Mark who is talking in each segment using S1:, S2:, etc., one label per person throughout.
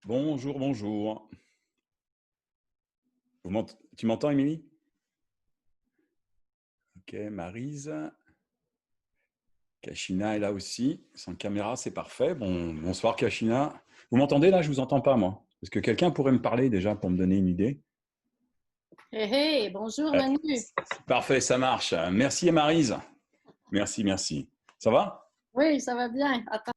S1: Bonjour, bonjour. Tu m'entends, Émilie? Ok, Maryse. Kachina est là aussi. Sans caméra, c'est parfait. Bonsoir, Kachina. Vous m'entendez là? Je vous entends pas, moi. Est-ce que quelqu'un pourrait me parler déjà pour me donner une idée?
S2: Hey, hey, bonjour
S1: Euh,
S2: Manu.
S1: Parfait, ça marche. Merci, Maryse. Merci, merci. Ça va?
S2: Oui, ça va bien. Attends.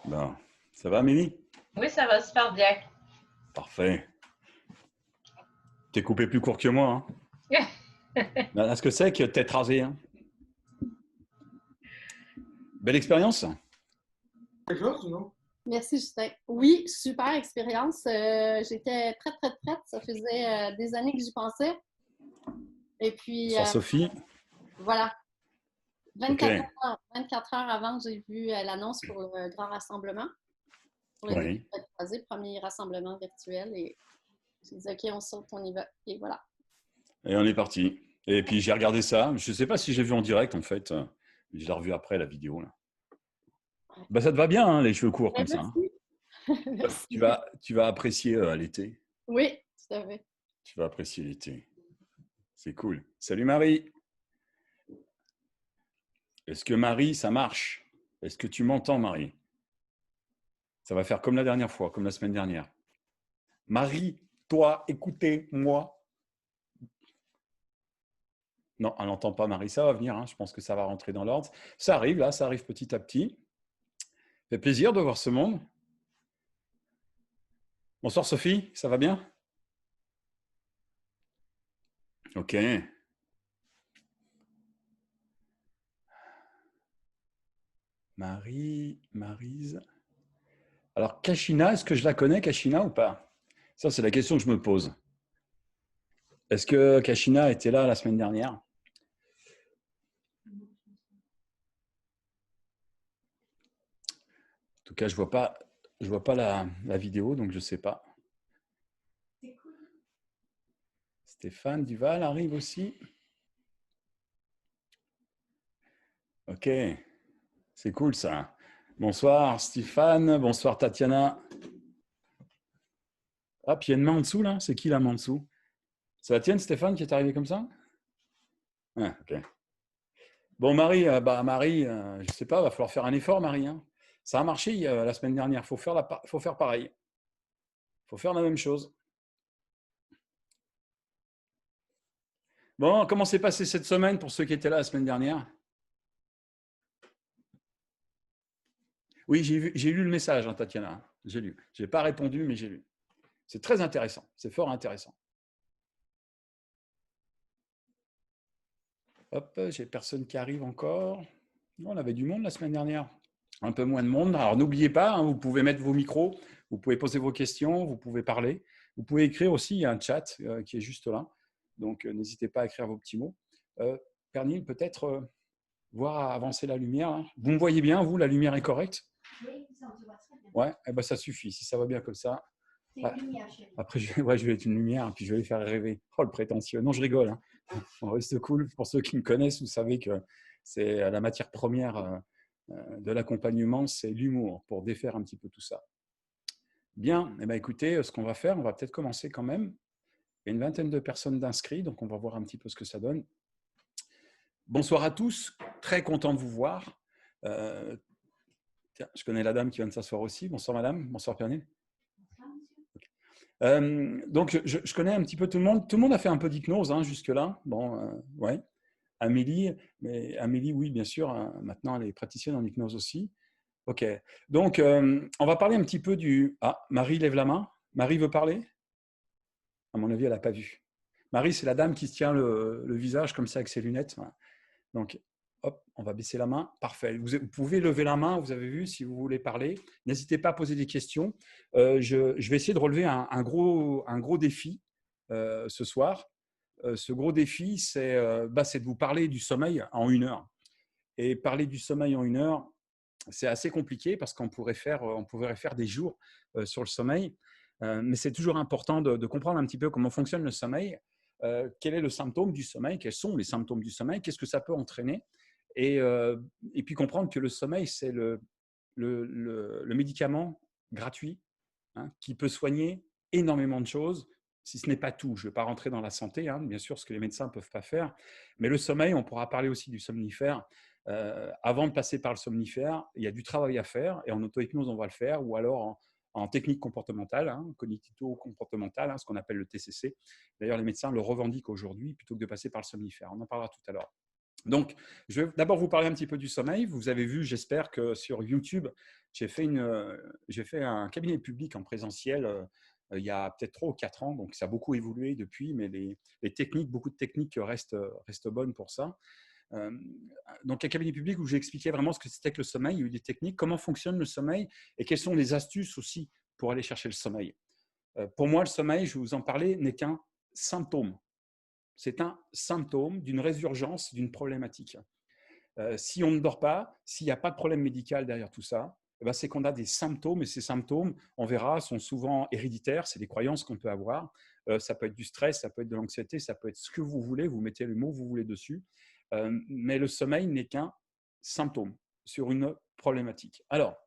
S1: Bon. Ça va, Amélie?
S3: Oui, ça va super bien.
S1: Parfait. T'es coupé plus court que moi. Est-ce que c'est que tête rasée, hein? Belle expérience?
S4: Quelque chose ou non?
S2: Merci Justin. Oui, super expérience. J'étais très, très prête. Ça faisait des années que j'y pensais. Et puis,
S1: Bonsoir, Sophie.
S2: voilà,
S1: Ok.
S2: 24 heures avant, j'ai vu l'annonce pour le grand rassemblement, pour le défi
S1: Oui.
S2: de croisé, premier rassemblement virtuel. Et j'ai dit, OK, on saute, on y va. Et voilà.
S1: Et on est parti. Et puis j'ai regardé ça. Je ne sais pas si j'ai vu en direct en fait. Je l'ai revu après la vidéo. Là. Bah, ça te va bien, hein, les cheveux courts comme ça. Hein.
S2: Merci. Merci.
S1: Tu vas apprécier l'été.
S2: Oui, tout à fait.
S1: Tu vas apprécier l'été. C'est cool. Salut Marie. Est-ce que Marie, ça marche? Est-ce que tu m'entends, Marie? Ça va faire comme la dernière fois, comme la semaine dernière. Marie, toi, écoutez, moi. Non, elle n'entend pas Marie. Ça va venir. Hein. Je pense que ça va rentrer dans l'ordre. Ça arrive là, ça arrive petit à petit. Ça fait plaisir de voir ce monde. Bonsoir Sophie, ça va bien? Ok. Maryse. Alors, Kachina, est-ce que je la connais, Kachina, ou pas? Ça, c'est la question que je me pose. Est-ce que Kachina était là la semaine dernière? En tout cas, je vois pas la vidéo, donc je ne sais pas. Stéphane Duval arrive aussi. Ok, c'est cool ça. Bonsoir Stéphane, bonsoir Tatiana. Ah, puis il y a une main en dessous là. C'est qui la main en dessous? C'est la tienne, Stéphane, qui est arrivé comme ça? Ah, ok. Bon, Marie, Marie, je sais pas, va falloir faire un effort, Marie. Hein. Ça a marché la semaine dernière. Faut faire pareil. Faut faire la même chose. Bon, comment s'est passé cette semaine pour ceux qui étaient là la semaine dernière? Oui, j'ai lu le message, hein, Tatiana. J'ai lu. Je n'ai pas répondu, mais j'ai lu. C'est très intéressant. C'est fort intéressant. Hop, j'ai personne qui arrive encore. On avait du monde la semaine dernière. Un peu moins de monde. Alors n'oubliez pas, hein, vous pouvez mettre vos micros, vous pouvez poser vos questions, vous pouvez parler. Vous pouvez écrire aussi, il y a un chat qui est juste là. Donc n'hésitez pas à écrire vos petits mots. Pernille, peut-être voir avancer la lumière. Hein. Vous me voyez bien, vous, la lumière est correcte?
S3: Oui, ça on te voit très bien.
S1: Ouais, eh ben, ça suffit, si ça va bien comme ça.
S3: C'est
S1: Ouais.
S3: une lumière, chérie.
S1: Après, je vais être une lumière, puis je vais les faire rêver. Oh, le prétentieux. Non, je rigole. Hein. On reste cool. Pour ceux qui me connaissent, vous savez que c'est la matière première de l'accompagnement, c'est l'humour, pour défaire un petit peu tout ça. Bien, eh ben, écoutez, ce qu'on va faire, on va peut-être commencer quand même. Il y a une vingtaine de personnes d'inscrits, donc on va voir un petit peu ce que ça donne. Bonsoir à tous, très content de vous voir. Tiens, je connais la dame qui vient de s'asseoir aussi. Bonsoir madame, bonsoir Pernille. Donc, je connais un petit peu tout le monde. Tout le monde a fait un peu d'hypnose hein, jusque-là. Bon, ouais. Amélie, oui, bien sûr. Hein, maintenant, elle est praticienne en hypnose aussi. Ok. Donc, on va parler un petit peu du. Ah, Marie lève la main. Marie veut parler? À mon avis, elle n'a pas vu. Marie, c'est la dame qui se tient le visage comme ça avec ses lunettes. Voilà. Donc, hop, on va baisser la main. Parfait. Vous pouvez lever la main, vous avez vu, si vous voulez parler. N'hésitez pas à poser des questions. Je vais essayer de relever un gros défi ce soir. Ce gros défi, c'est de vous parler du sommeil en 1 heure. Et parler du sommeil en 1 heure, c'est assez compliqué parce qu'on pourrait faire des jours sur le sommeil. Mais c'est toujours important de comprendre un petit peu comment fonctionne le sommeil. Quel est le symptôme du sommeil? Quels sont les symptômes du sommeil? Qu'est-ce que ça peut entraîner? et puis comprendre que le sommeil, c'est le médicament gratuit, hein, qui peut soigner énormément de choses, si ce n'est pas tout. Je ne vais pas rentrer dans la santé, hein, bien sûr, ce que les médecins ne peuvent pas faire, mais le sommeil, on pourra parler aussi du somnifère. Avant de passer par le somnifère, il y a du travail à faire, et en auto-hypnose, on va le faire, ou alors en technique comportementale, hein, cognitivo-comportementale, hein, ce qu'on appelle le TCC. D'ailleurs, les médecins le revendiquent aujourd'hui plutôt que de passer par le somnifère. On en parlera tout à l'heure. Donc, je vais d'abord vous parler un petit peu du sommeil. Vous avez vu, j'espère que sur YouTube, j'ai fait un cabinet public en présentiel il y a peut-être 3 ou 4 ans. Donc, ça a beaucoup évolué depuis, mais les techniques, beaucoup de techniques restent bonnes pour ça. Donc, un cabinet public où j'ai expliqué vraiment ce que c'était que le sommeil. Il y a eu des techniques, comment fonctionne le sommeil et quelles sont les astuces aussi pour aller chercher le sommeil. Pour moi, le sommeil, je vais vous en parler, n'est qu'un symptôme. C'est un symptôme d'une résurgence d'une problématique. Si on ne dort pas, s'il n'y a pas de problème médical derrière tout ça, eh ben, c'est qu'on a des symptômes, et ces symptômes, on verra, sont souvent héréditaires, c'est des croyances qu'on peut avoir. Ça peut être du stress, ça peut être de l'anxiété, ça peut être ce que vous voulez, vous mettez le mot que vous voulez dessus. Mais le sommeil n'est qu'un symptôme sur une problématique. Alors,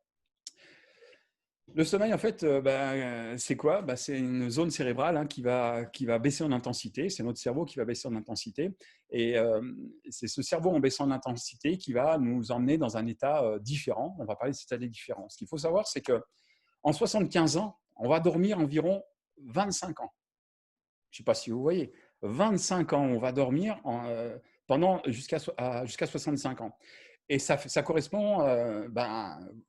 S1: le sommeil, en fait, c'est quoi? C'est une zone cérébrale, hein, qui va baisser en intensité. C'est notre cerveau qui va baisser en intensité. Et c'est ce cerveau en baissant en intensité qui va nous emmener dans un état différent. On va parler de cet état différent. Ce qu'il faut savoir, c'est qu'en 75 ans, on va dormir environ 25 ans. Je ne sais pas si vous voyez. 25 ans, on va dormir pendant jusqu'à 65 ans. Et ça correspond,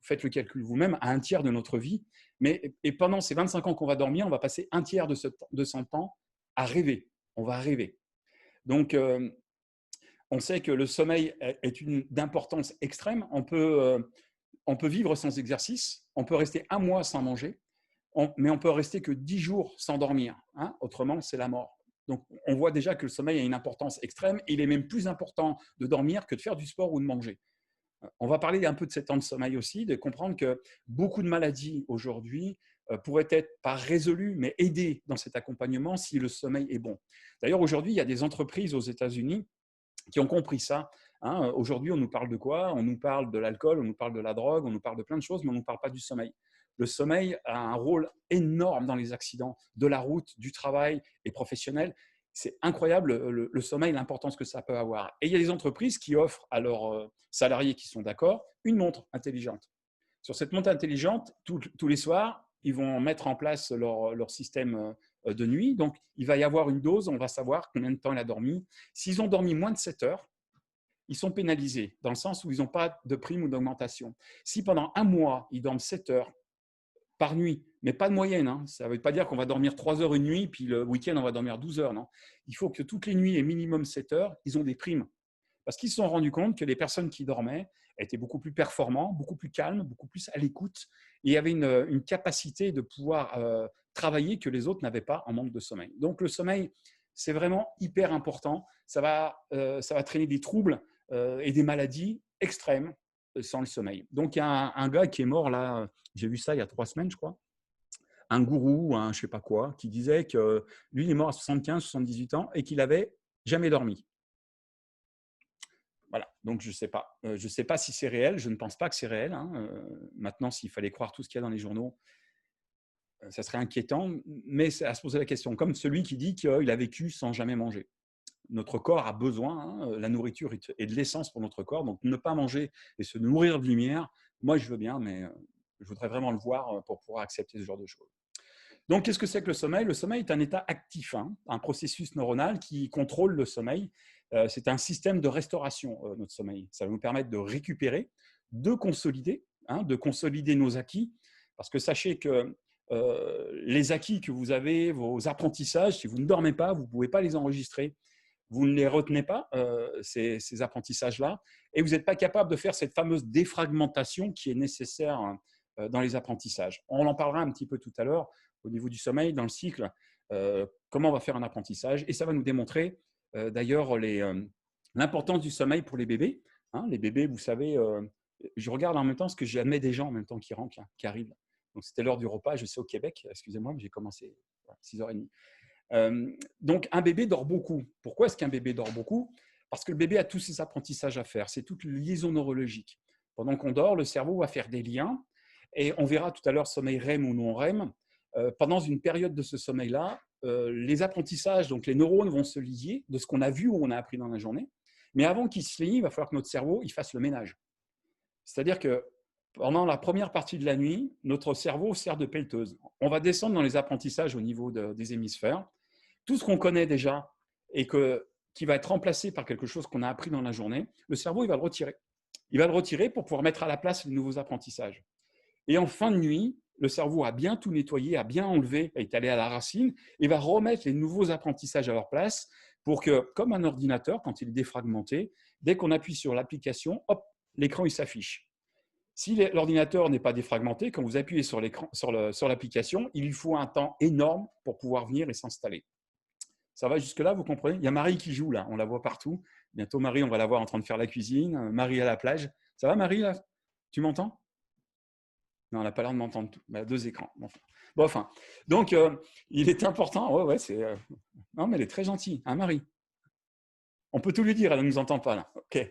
S1: faites le calcul vous-même, à un tiers de notre vie. Et pendant ces 25 ans qu'on va dormir, on va passer un tiers de son temps à rêver. On va rêver. Donc, on sait que le sommeil est d'importance extrême. On peut vivre sans exercice. On peut rester un mois sans manger. Mais on peut rester que 10 jours sans dormir. Hein. Autrement, c'est la mort. Donc, on voit déjà que le sommeil a une importance extrême. Il est même plus important de dormir que de faire du sport ou de manger. On va parler un peu de ces temps de sommeil aussi, de comprendre que beaucoup de maladies aujourd'hui pourraient être pas résolues, mais aidées dans cet accompagnement si le sommeil est bon. D'ailleurs, aujourd'hui, il y a des entreprises aux États-Unis qui ont compris ça. Hein. Aujourd'hui, on nous parle de quoi? On nous parle de l'alcool, on nous parle de la drogue, on nous parle de plein de choses, mais on ne nous parle pas du sommeil. Le sommeil a un rôle énorme dans les accidents de la route, du travail et professionnel. C'est incroyable le sommeil, l'importance que ça peut avoir. Et il y a des entreprises qui offrent à leurs salariés qui sont d'accord une montre intelligente. Sur cette montre intelligente, tous les soirs, ils vont mettre en place leur système de nuit. Donc, il va y avoir une dose, on va savoir combien de temps il a dormi. S'ils ont dormi moins de 7 heures, ils sont pénalisés, dans le sens où ils n'ont pas de prime ou d'augmentation. Si pendant un mois, ils dorment 7 heures par nuit, mais pas de moyenne, hein. Ça ne veut pas dire qu'on va dormir 3 heures une nuit, puis le week-end, on va dormir 12 heures. Non. Il faut que toutes les nuits aient minimum 7 heures, ils ont des primes. Parce qu'ils se sont rendus compte que les personnes qui dormaient étaient beaucoup plus performants, beaucoup plus calmes, beaucoup plus à l'écoute, et avaient une capacité de pouvoir travailler que les autres n'avaient pas en manque de sommeil. Donc le sommeil, c'est vraiment hyper important. Ça va traîner des troubles et des maladies extrêmes sans le sommeil. Donc il y a un gars qui est mort là, j'ai vu ça il y a 3 semaines, je crois, un gourou, un je ne sais pas quoi, qui disait que lui, il est mort à 75, 78 ans et qu'il n'avait jamais dormi. Voilà, donc je ne sais pas. Je ne sais pas si c'est réel, je ne pense pas que c'est réel. Hein. Maintenant, s'il fallait croire tout ce qu'il y a dans les journaux, ça serait inquiétant, mais c'est à se poser la question. Comme celui qui dit qu'il a vécu sans jamais manger. Notre corps a besoin, hein, la nourriture est de l'essence pour notre corps, donc ne pas manger et se nourrir de lumière, moi je veux bien, mais je voudrais vraiment le voir pour pouvoir accepter ce genre de choses. Donc, qu'est-ce que c'est que le sommeil? Le sommeil est un état actif, hein, un processus neuronal qui contrôle le sommeil. C'est un système de restauration, notre sommeil. Ça va nous permettre de récupérer, de consolider nos acquis. Parce que sachez que les acquis que vous avez, vos apprentissages, si vous ne dormez pas, vous ne pouvez pas les enregistrer. Vous ne les retenez pas, ces apprentissages-là, et vous n'êtes pas capable de faire cette fameuse défragmentation qui est nécessaire dans les apprentissages. On en parlera un petit peu tout à l'heure au niveau du sommeil, dans le cycle, comment on va faire un apprentissage. Et ça va nous démontrer d'ailleurs l'importance du sommeil pour les bébés. Hein, les bébés, vous savez, je regarde en même temps ce que j'admets des gens en même temps qui rentrent, là, qui arrivent. Donc, c'était l'heure du repas, je sais au Québec, excusez-moi, mais j'ai commencé à 6h30. Donc, un bébé dort beaucoup. Pourquoi est-ce qu'un bébé dort beaucoup? Parce que le bébé a tous ses apprentissages à faire, c'est toute liaison neurologique. Pendant qu'on dort, le cerveau va faire des liens, et on verra tout à l'heure sommeil REM ou non REM. Pendant une période de ce sommeil-là, les apprentissages, donc les neurones vont se lier de ce qu'on a vu ou on a appris dans la journée. Mais avant qu'ils se lient, il va falloir que notre cerveau il fasse le ménage. C'est-à-dire que pendant la première partie de la nuit, notre cerveau sert de pelleteuse. On va descendre dans les apprentissages au niveau des hémisphères. Tout ce qu'on connaît déjà et qui va être remplacé par quelque chose qu'on a appris dans la journée, le cerveau il va le retirer. Il va le retirer pour pouvoir mettre à la place les nouveaux apprentissages. Et en fin de nuit, le cerveau a bien tout nettoyé, a bien enlevé, est allé à la racine et va remettre les nouveaux apprentissages à leur place pour que, comme un ordinateur, quand il est défragmenté, dès qu'on appuie sur l'application, hop, l'écran il s'affiche. Si l'ordinateur n'est pas défragmenté, quand vous appuyez sur l'application, il lui faut un temps énorme pour pouvoir venir et s'installer. Ça va jusque-là, vous comprenez? Il y a Marie qui joue là, on la voit partout. Bientôt, Marie, on va la voir en train de faire la cuisine. Marie à la plage. Ça va, Marie, là? Tu m'entends? Non, elle n'a pas l'air de m'entendre tout. Elle a 2 écrans. Bon, enfin. Donc, il est important. Ouais, c'est. Non, mais elle est très gentille, hein, Marie? On peut tout lui dire, elle ne nous entend pas là. OK.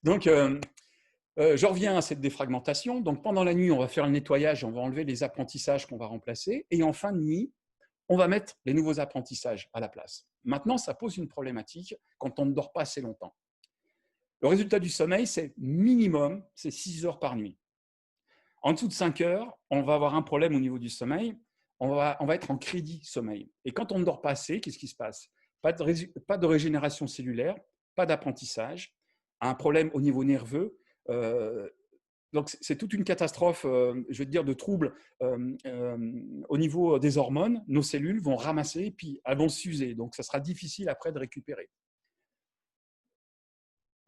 S1: Donc, je reviens à cette défragmentation. Donc, pendant la nuit, on va faire le nettoyage, on va enlever les apprentissages qu'on va remplacer. Et en fin de nuit, on va mettre les nouveaux apprentissages à la place. Maintenant, ça pose une problématique quand on ne dort pas assez longtemps. Le résultat du sommeil, c'est minimum, c'est 6 heures par nuit. En dessous de 5 heures, on va avoir un problème au niveau du sommeil. On va être en crédit sommeil. Et quand on ne dort pas assez, qu'est-ce qui se passe? Pas de régénération cellulaire, pas d'apprentissage, un problème au niveau nerveux. Donc, c'est toute une catastrophe, je vais te dire, de troubles au niveau des hormones. Nos cellules vont ramasser, puis elles vont s'user. Donc, ça sera difficile après de récupérer.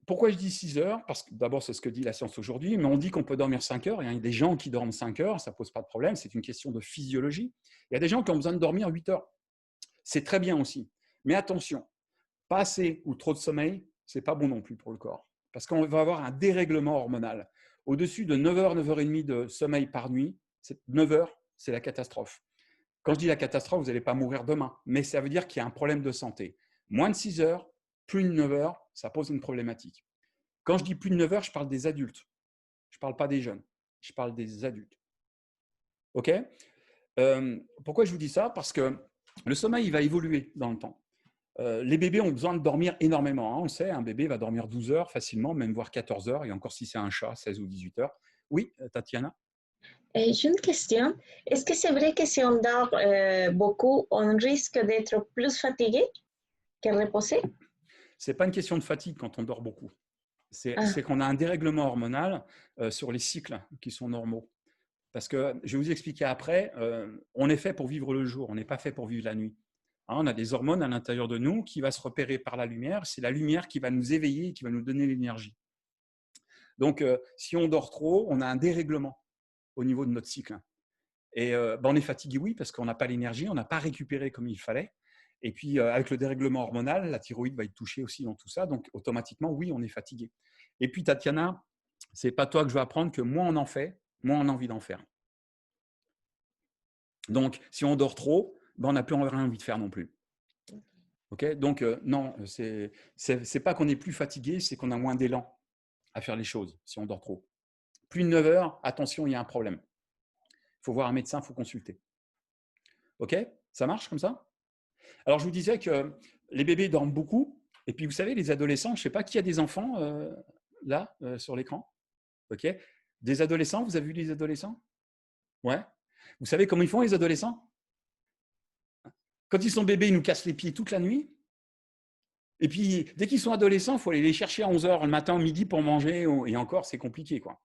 S1: Pourquoi je dis 6 heures? Parce que d'abord, c'est ce que dit la science aujourd'hui, mais on dit qu'on peut dormir 5 heures. Il y a des gens qui dorment 5 heures, ça ne pose pas de problème, c'est une question de physiologie. Il y a des gens qui ont besoin de dormir 8 heures. C'est très bien aussi. Mais attention, pas assez ou trop de sommeil, ce n'est pas bon non plus pour le corps. Parce qu'on va avoir un dérèglement hormonal. Au-dessus de 9 heures, 9 heures et demie de sommeil par nuit, 9 heures, c'est la catastrophe. Quand je dis la catastrophe, vous n'allez pas mourir demain, mais ça veut dire qu'il y a un problème de santé. Moins de 6 heures, plus de 9 heures, ça pose une problématique. Quand je dis plus de 9 heures, je parle des adultes. Je ne parle pas des jeunes, je parle des adultes. OK? Pourquoi je vous dis ça? Parce que le sommeil il va évoluer dans le temps. Les bébés ont besoin de dormir énormément. Hein. On le sait, un bébé va dormir 12 heures facilement, même voire 14 heures, et encore si c'est un chat, 16 ou 18 heures. Oui, Tatiana?
S5: J'ai une question. Est-ce que c'est vrai que si on dort beaucoup, on risque d'être plus fatigué que reposé?
S1: Ce n'est pas une question de fatigue quand on dort beaucoup. C'est qu'on a un dérèglement hormonal sur les cycles qui sont normaux. Parce que, je vais vous expliquer après, on est fait pour vivre le jour, on n'est pas fait pour vivre la nuit. Hein, on a des hormones à l'intérieur de nous qui vont se repérer par la lumière. C'est la lumière qui va nous éveiller et qui va nous donner l'énergie. Donc, si on dort trop, on a un dérèglement au niveau de notre cycle. Et on est fatigué, oui, parce qu'on n'a pas l'énergie, on n'a pas récupéré comme il fallait. Et puis, avec le dérèglement hormonal, la thyroïde va être touchée aussi dans tout ça. Donc, automatiquement, oui, on est fatigué. Et puis, Tatiana, ce n'est pas toi que je vais apprendre que moins on en fait, moins on a envie d'en faire. Donc, si on dort trop, on n'a plus rien envie de faire non plus. Okay, donc, non, c'est pas qu'on est plus fatigué, c'est qu'on a moins d'élan à faire les choses si on dort trop. Plus de 9 heures, attention, il y a un problème. Il faut voir un médecin, il faut consulter. OK? Ça marche comme ça? Alors, je vous disais que les bébés dorment beaucoup. Et puis, vous savez, les adolescents, je ne sais pas qui a des enfants là, sur l'écran. OK? Des adolescents, vous avez vu les adolescents? Ouais. Vous savez comment ils font, les adolescents? Quand ils sont bébés, ils nous cassent les pieds toute la nuit. Et puis, dès qu'ils sont adolescents, il faut aller les chercher à 11 h le matin, midi pour manger. Et encore, c'est compliqué, quoi.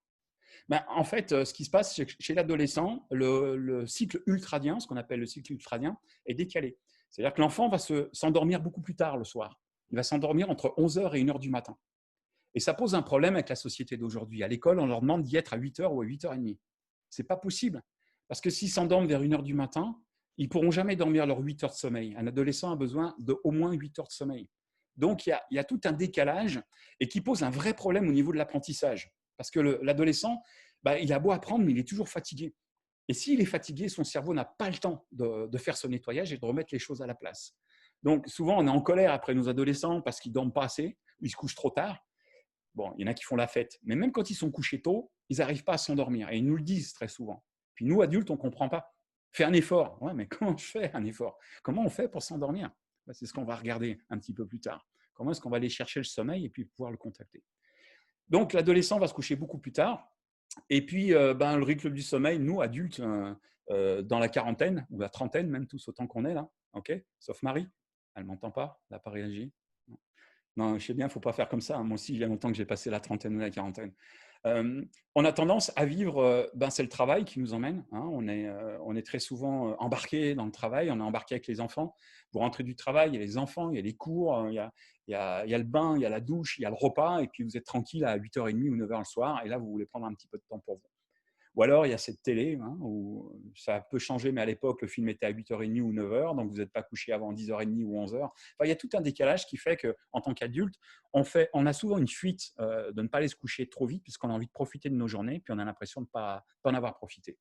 S1: Ben, en fait, ce qui se passe, c'est que chez l'adolescent, le cycle ultradien, ce qu'on appelle le cycle ultradien, est décalé. C'est-à-dire que l'enfant va s'endormir beaucoup plus tard le soir. Il va s'endormir entre 11 h et 1 h du matin. Et ça pose un problème avec la société d'aujourd'hui. À l'école, on leur demande d'y être à 8 h ou à 8 h 30. Ce n'est pas possible. Parce que s'ils s'endorment vers 1 h du matin, ils ne pourront jamais dormir leurs 8 heures de sommeil. Un adolescent a besoin d'au moins 8 heures de sommeil. Donc, il y a tout un décalage et qui pose un vrai problème au niveau de l'apprentissage. Parce que l'adolescent, il a beau apprendre, mais il est toujours fatigué. Et s'il est fatigué, son cerveau n'a pas le temps de faire ce nettoyage et de remettre les choses à la place. Donc, souvent, on est en colère après nos adolescents parce qu'ils ne dorment pas assez, ou ils se couchent trop tard. Bon, il y en a qui font la fête. Mais même quand ils sont couchés tôt, ils n'arrivent pas à s'endormir. Et ils nous le disent très souvent. Puis nous, adultes, on ne comprend pas. Fais un effort. Ouais, mais comment je fais un effort? Comment on fait pour s'endormir? C'est ce qu'on va regarder un petit peu plus tard. Comment est-ce qu'on va aller chercher le sommeil et puis pouvoir le contacter? Donc, l'adolescent va se coucher beaucoup plus tard. Et puis, le rythme du sommeil, nous, adultes, dans la quarantaine, ou la trentaine, même tous autant qu'on est là, ok? Sauf Marie, elle ne m'entend pas, elle n'a pas réagi. Non, je sais bien, il ne faut pas faire comme ça. Moi aussi, il y a longtemps que j'ai passé la trentaine ou la quarantaine. On a tendance à vivre, c'est le travail qui nous emmène. Hein, on est très souvent embarqué dans le travail, on est embarqué avec les enfants. Vous rentrez du travail, il y a les enfants, il y a les cours, il y a le bain, il y a la douche, il y a le repas, et puis vous êtes tranquille à 8h30 ou 9h le soir, et là, vous voulez prendre un petit peu de temps pour vous. Ou alors, il y a cette télé, hein, où ça peut changer, mais à l'époque, le film était à 8h30 ou 9h, donc vous n'êtes pas couché avant 10h30 ou 11h. Enfin, il y a tout un décalage qui fait qu'en tant qu'adulte, on a souvent une fuite de ne pas aller se coucher trop vite, puisqu'on a envie de profiter de nos journées, puis on a l'impression de ne pas en avoir profité.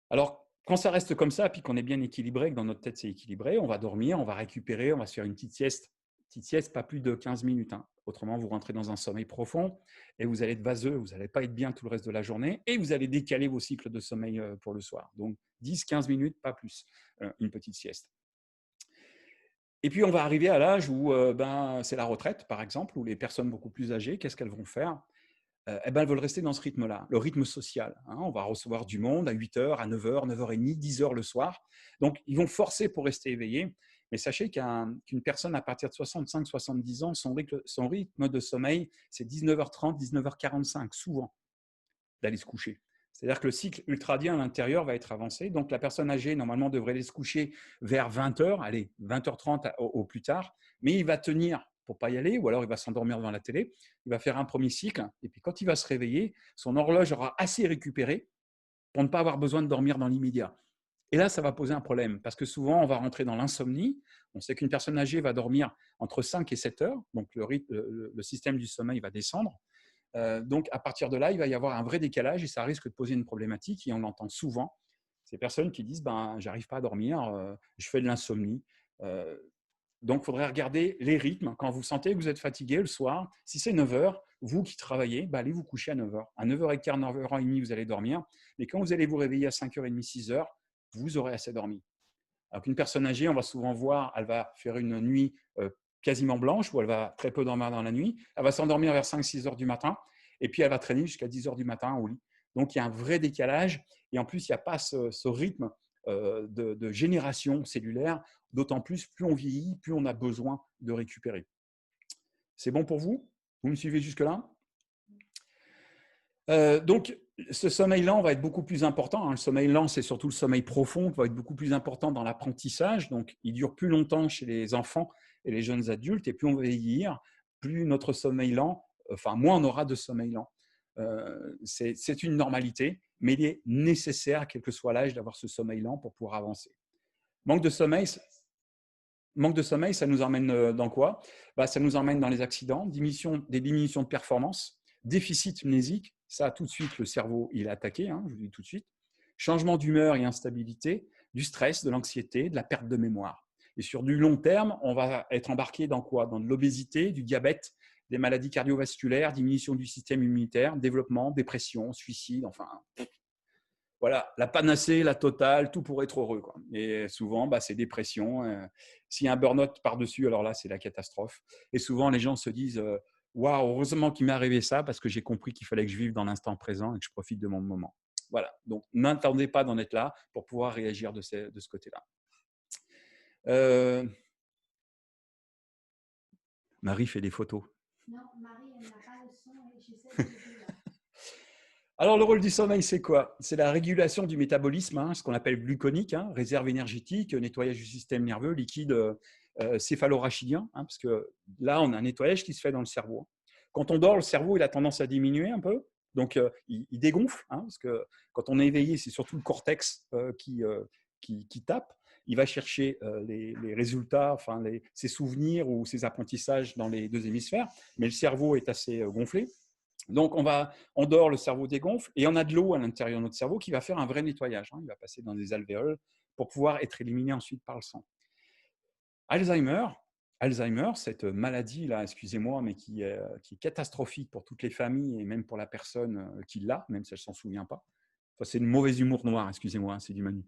S1: Alors, quand ça reste comme ça, puis qu'on est bien équilibré, que dans notre tête c'est équilibré, on va dormir, on va récupérer, on va se faire une petite sieste. Petite sieste, pas plus de 15 minutes. Hein. Autrement, vous rentrez dans un sommeil profond et vous allez être vaseux, vous n'allez pas être bien tout le reste de la journée et vous allez décaler vos cycles de sommeil pour le soir. Donc, 10-15 minutes, pas plus, une petite sieste. Et puis, on va arriver à l'âge où c'est la retraite, par exemple, où les personnes beaucoup plus âgées, qu'est-ce qu'elles vont faire? Elles veulent rester dans ce rythme-là, le rythme social. Hein. On va recevoir du monde à 8h, à 9h, 9h30, 10h le soir. Donc, ils vont forcer pour rester éveillés. Mais sachez qu'une personne à partir de 65-70 ans, son rythme de sommeil, c'est 19h30, 19h45, souvent, d'aller se coucher. C'est-à-dire que le cycle ultradien à l'intérieur va être avancé. Donc, la personne âgée, normalement, devrait aller se coucher vers 20h, allez, 20h30 au plus tard. Mais il va tenir pour ne pas y aller, ou alors il va s'endormir devant la télé. Il va faire un premier cycle. Et puis, quand il va se réveiller, son horloge aura assez récupéré pour ne pas avoir besoin de dormir dans l'immédiat. Et là, ça va poser un problème parce que souvent, on va rentrer dans l'insomnie. On sait qu'une personne âgée va dormir entre 5 et 7 heures, donc le système du sommeil va descendre. Donc, à partir de là, il va y avoir un vrai décalage et ça risque de poser une problématique et on l'entend souvent. Ces personnes qui disent j'arrive pas à dormir, je fais de l'insomnie. Donc, il faudrait regarder les rythmes. Quand vous sentez que vous êtes fatigué le soir, si c'est 9 heures, vous qui travaillez, allez vous coucher à 9 heures. À 9h15, 9h30, vous allez dormir. Mais quand vous allez vous réveiller à 5h30, 6 heures, vous aurez assez dormi. Alors qu'une personne âgée, on va souvent voir, elle va faire une nuit quasiment blanche où elle va très peu dormir dans la nuit. Elle va s'endormir vers 5-6 heures du matin et puis elle va traîner jusqu'à 10 heures du matin au lit. Donc, il y a un vrai décalage et en plus, il n'y a pas ce rythme de génération cellulaire. D'autant plus on vieillit, plus on a besoin de récupérer. C'est bon pour vous? Vous me suivez jusque-là? Donc, ce sommeil lent va être beaucoup plus important. Hein. Le sommeil lent, c'est surtout le sommeil profond qui va être beaucoup plus important dans l'apprentissage. Donc, il dure plus longtemps chez les enfants et les jeunes adultes. Et plus on va vieillir, plus notre sommeil lent, moins on aura de sommeil lent. C'est une normalité, mais il est nécessaire, quel que soit l'âge, d'avoir ce sommeil lent pour pouvoir avancer. Manque de sommeil, ça nous emmène dans quoi? Ça nous emmène dans les accidents, des diminutions de performance, déficit mnésique. Ça, tout de suite, le cerveau, il est attaqué, hein, je vous le dis tout de suite. Changement d'humeur et instabilité, du stress, de l'anxiété, de la perte de mémoire. Et sur du long terme, on va être embarqué dans quoi? Dans de l'obésité, du diabète, des maladies cardiovasculaires, diminution du système immunitaire, développement, dépression, suicide, enfin, voilà, la panacée, la totale, tout pour être heureux, quoi. Et souvent, c'est dépression. S'il y a un burn-out par-dessus, alors là, c'est la catastrophe. Et souvent, les gens se disent waouh, heureusement qu'il m'est arrivé ça parce que j'ai compris qu'il fallait que je vive dans l'instant présent et que je profite de mon moment. Voilà, donc n'attendez pas d'en être là pour pouvoir réagir de ce côté-là. Marie fait des photos.
S3: Non, Marie, elle n'a pas le son et j'essaie de le dire.
S1: Alors, le rôle du sommeil, c'est quoi? C'est la régulation du métabolisme, hein, ce qu'on appelle gluconique, hein, réserve énergétique, nettoyage du système nerveux, liquide céphalorachidien, hein, parce que là, on a un nettoyage qui se fait dans le cerveau. Quand on dort, le cerveau il a tendance à diminuer un peu, donc il dégonfle, hein, parce que quand on est éveillé, c'est surtout le cortex qui tape. Il va chercher les résultats, ses souvenirs ou ses apprentissages dans les deux hémisphères, mais le cerveau est assez gonflé. Donc, on dort, le cerveau dégonfle et on a de l'eau à l'intérieur de notre cerveau qui va faire un vrai nettoyage. Hein. Il va passer dans des alvéoles pour pouvoir être éliminé ensuite par le sang. Alzheimer, cette maladie-là, excusez-moi, mais qui est catastrophique pour toutes les familles et même pour la personne qui l'a, même si elle ne s'en souvient pas. Enfin, c'est une mauvaise humour noir, excusez-moi, c'est du manu.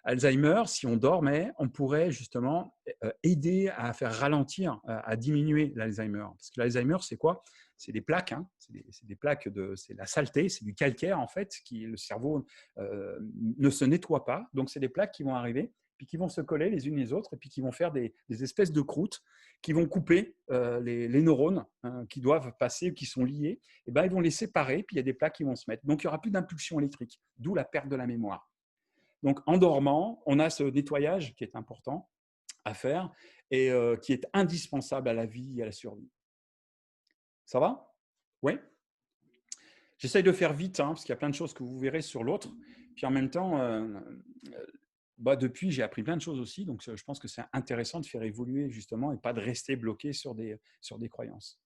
S1: Alzheimer, si on dormait, on pourrait justement aider à faire ralentir, à diminuer l'Alzheimer. Parce que l'Alzheimer, c'est quoi? C'est des plaques, hein, c'est des plaques c'est la saleté, c'est du calcaire en fait, le cerveau ne se nettoie pas. Donc, c'est des plaques qui vont arriver, puis qui vont se coller les unes les autres, et puis qui vont faire des espèces de croûtes qui vont couper les neurones qui doivent passer, qui sont liés. Et ben, ils vont les séparer, puis il y a des plaques qui vont se mettre. Donc, il n'y aura plus d'impulsion électrique, d'où la perte de la mémoire. Donc, en dormant, on a ce nettoyage qui est important à faire et qui est indispensable à la vie et à la survie. Ça va? Oui? J'essaye de faire vite, parce qu'il y a plein de choses que vous verrez sur l'autre. Puis en même temps, depuis, j'ai appris plein de choses aussi. Donc, je pense que c'est intéressant de faire évoluer justement et pas de rester bloqué sur des croyances.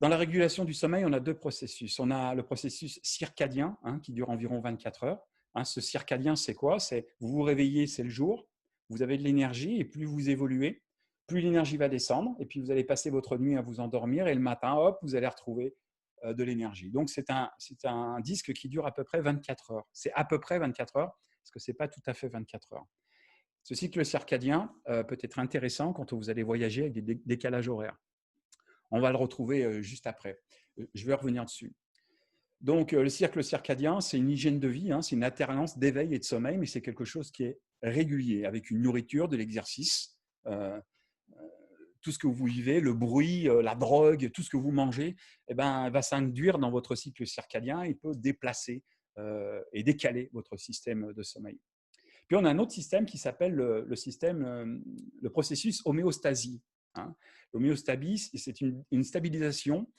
S1: Dans la régulation du sommeil, on a deux processus. On a le processus circadien qui dure environ 24 heures. Ce circadien, c'est quoi? C'est vous vous réveillez, c'est le jour, vous avez de l'énergie et plus vous évoluez, plus l'énergie va descendre et puis vous allez passer votre nuit à vous endormir et le matin, hop, vous allez retrouver de l'énergie. Donc, c'est un disque qui dure à peu près 24 heures. C'est à peu près 24 heures parce que ce n'est pas tout à fait 24 heures. Ce cycle circadien peut être intéressant quand vous allez voyager avec des décalages horaires. On va le retrouver juste après. Je vais revenir dessus. Donc, le cycle circadien, c'est une hygiène de vie, c'est une alternance d'éveil et de sommeil, mais c'est quelque chose qui est régulier, avec une nourriture, de l'exercice, tout ce que vous vivez, le bruit, la drogue, tout ce que vous mangez, va s'induire dans votre cycle circadien et peut déplacer et décaler votre système de sommeil. Puis, on a un autre système qui s'appelle le processus homéostasie. L'homéostasie, c'est une stabilisation,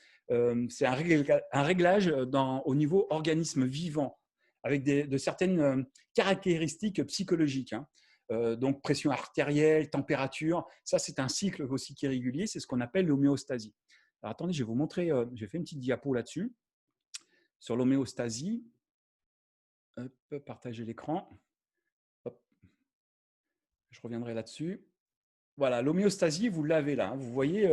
S1: c'est un réglage au niveau organisme vivant, avec de certaines caractéristiques psychologiques. Donc, pression artérielle, température, ça c'est un cycle aussi qui est régulier, c'est ce qu'on appelle l'homéostasie. Alors attendez, je vais vous montrer, j'ai fait une petite diapo là-dessus, sur l'homéostasie. Partager l'écran. Je reviendrai là-dessus. Voilà, l'homéostasie, vous l'avez là. Vous voyez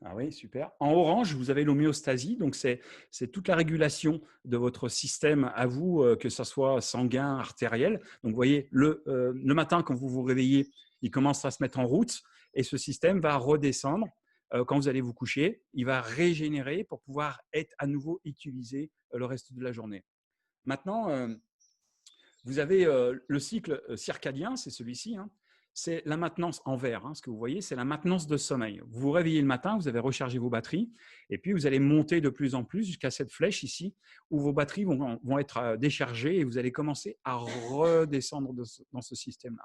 S1: ah oui, super. En orange, vous avez l'homéostasie. Donc, c'est toute la régulation de votre système à vous, que ce soit sanguin, artériel. Donc, vous voyez, le matin, quand vous vous réveillez, il commence à se mettre en route et ce système va redescendre. Quand vous allez vous coucher, il va régénérer pour pouvoir être à nouveau utilisé le reste de la journée. Maintenant, vous avez le cycle circadien, c'est celui-ci. C'est la maintenance en vert. Ce que vous voyez, c'est la maintenance de sommeil. Vous vous réveillez le matin, vous avez rechargé vos batteries, et puis vous allez monter de plus en plus jusqu'à cette flèche ici, où vos batteries vont être déchargées et vous allez commencer à redescendre dans ce système-là.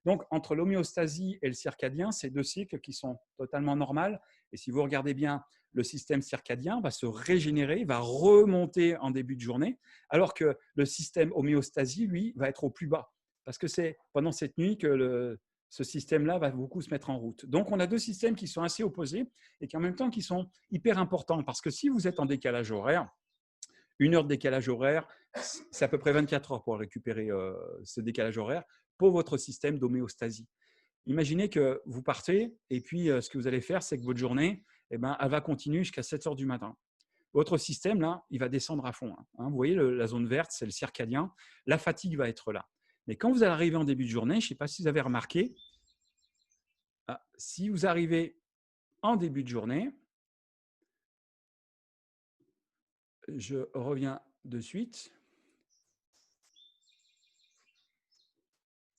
S1: Donc, entre l'homéostasie et le circadien, c'est deux cycles qui sont totalement normaux. Et si vous regardez bien, le système circadien va se régénérer, va remonter en début de journée, alors que le système homéostasie, lui, va être au plus bas. Parce que c'est pendant cette nuit que ce système-là va beaucoup se mettre en route. Donc, on a deux systèmes qui sont assez opposés et qui en même temps qui sont hyper importants. Parce que si vous êtes en décalage horaire, 1 heure de décalage horaire, c'est à peu près 24 heures pour récupérer ce décalage horaire pour votre système d'homéostasie. Imaginez que vous partez et puis ce que vous allez faire, c'est que votre journée, elle va continuer jusqu'à 7 heures du matin. Votre système, là, il va descendre à fond. Vous voyez, la zone verte, c'est le circadien. La fatigue va être là. Mais quand vous allez arriver en début de journée, je ne sais pas si vous avez remarqué, si vous arrivez en début de journée, je reviens de suite.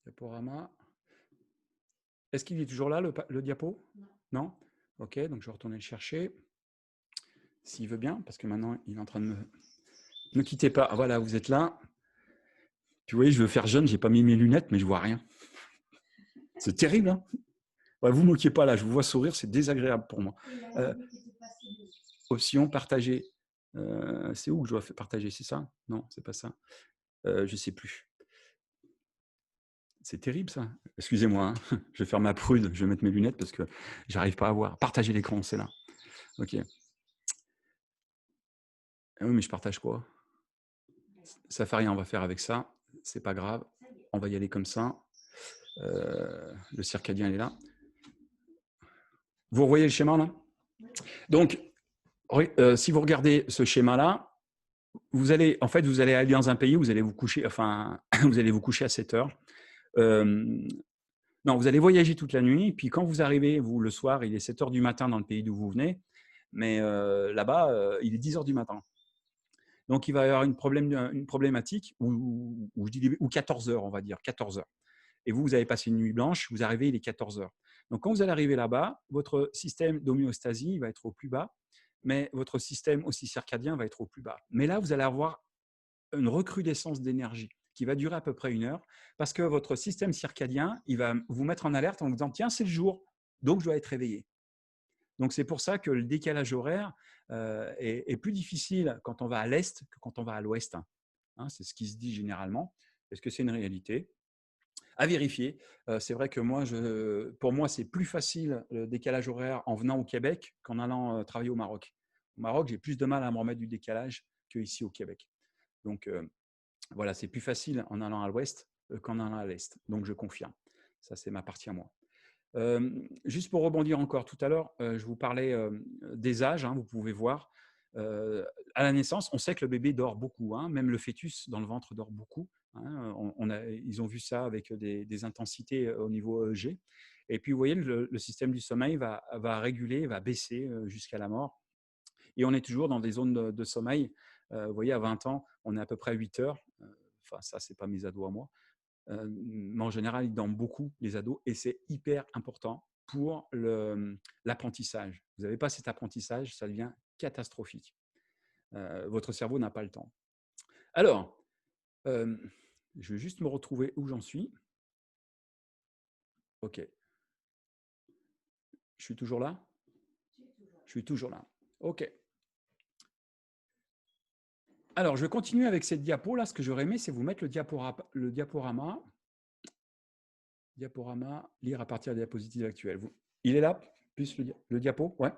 S1: Diaporama. Est-ce qu'il est toujours là, le diapo? Non. Ok, donc je vais retourner le chercher. S'il veut bien, parce que maintenant, il est en train de me... Ne quittez pas. Voilà, vous êtes là. Puis vous voyez, je veux faire jeune, je n'ai pas mis mes lunettes, mais je ne vois rien. C'est terrible, hein? Ouais, vous ne moquez pas là, je vous vois sourire, c'est désagréable pour moi. Option, partager. C'est où que je dois partager? C'est ça? Non, c'est pas ça. Je ne sais plus. C'est terrible ça. Excusez-moi, je vais faire ma prude, je vais mettre mes lunettes parce que j'arrive pas à voir. Partager l'écran, c'est là. Ok. Ah oui, mais je partage quoi? Ça fait rien, on va faire avec ça. C'est pas grave. On va y aller comme ça. Le circadien, il est là. Vous revoyez le schéma là? Donc, si vous regardez ce schéma-là, vous allez aller dans un pays, vous allez vous coucher, vous allez vous coucher à 7 heures. Non, vous allez voyager toute la nuit, puis quand vous arrivez, le soir, il est 7 heures du matin dans le pays d'où vous venez, mais là-bas, il est 10 heures du matin. Donc, il va y avoir une problématique, ou 14 heures, on va dire, 14 heures. Et vous avez passé une nuit blanche, vous arrivez, il est 14 heures. Donc, quand vous allez arriver là-bas, votre système d'homéostasie va être au plus bas, mais votre système aussi circadien va être au plus bas. Mais là, vous allez avoir une recrudescence d'énergie qui va durer à peu près 1 heure, parce que votre système circadien, il va vous mettre en alerte en vous disant « Tiens, c'est le jour, donc je dois être réveillé ». Donc, c'est pour ça que le décalage horaire est plus difficile quand on va à l'est que quand on va à l'ouest. Hein, c'est ce qui se dit généralement. Est-ce que c'est une réalité? À vérifier. C'est vrai que pour moi, c'est plus facile le décalage horaire en venant au Québec qu'en allant travailler au Maroc. Au Maroc, j'ai plus de mal à me remettre du décalage qu'ici au Québec. Donc, voilà, c'est plus facile en allant à l'ouest qu'en allant à l'est. Donc, je confirme. Ça, c'est ma partie à moi. Juste pour rebondir encore, tout à l'heure, je vous parlais des âges, hein, vous pouvez voir. À la naissance, on sait que le bébé dort beaucoup, hein, même le fœtus dans le ventre dort beaucoup. Hein, ils ont vu ça avec des intensités au niveau EEG. Et puis, vous voyez, le système du sommeil va réguler, va baisser jusqu'à la mort. Et on est toujours dans des zones de sommeil. Vous voyez, à 20 ans, on est à peu près à 8 heures. Enfin, ça, ce n'est pas mes ados à moi. Mais en général, ils dorment beaucoup, les ados, et c'est hyper important pour l'apprentissage. Vous n'avez pas cet apprentissage, ça devient catastrophique. Votre cerveau n'a pas le temps. Alors, je vais juste me retrouver où j'en suis. OK. Je suis toujours là? Je suis toujours là. OK. Alors, je vais continuer avec cette diapo. Là, ce que j'aurais aimé, c'est vous mettre le diaporama. Diaporama, lire à partir des diapositives actuelles. Il est là, plus le diapo? Ouais.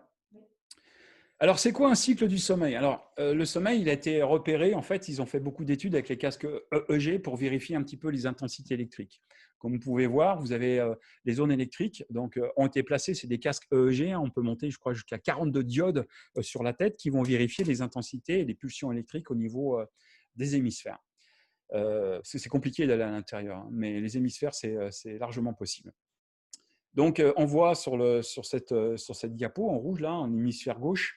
S1: Alors, c'est quoi un cycle du sommeil? Alors, le sommeil, il a été repéré. En fait, ils ont fait beaucoup d'études avec les casques EEG pour vérifier un petit peu les intensités électriques. Comme vous pouvez voir, vous avez les zones électriques ont été placées, c'est des casques EEG. Hein, on peut monter, je crois, jusqu'à 42 diodes sur la tête qui vont vérifier les intensités et les pulsions électriques au niveau des hémisphères. C'est compliqué d'aller à l'intérieur, hein, mais les hémisphères, c'est largement possible. Donc, on voit sur cette diapo en rouge, là, en hémisphère gauche,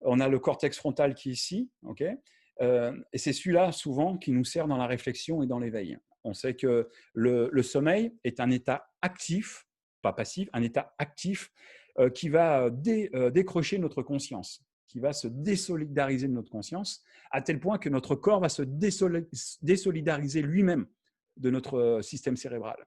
S1: on a le cortex frontal qui est ici, okay, et c'est celui-là, souvent, qui nous sert dans la réflexion et dans l'éveil. On sait que le sommeil est un état actif, pas passif, un état actif qui va décrocher notre conscience, qui va se désolidariser de notre conscience, à tel point que notre corps va se désolidariser lui-même de notre système cérébral.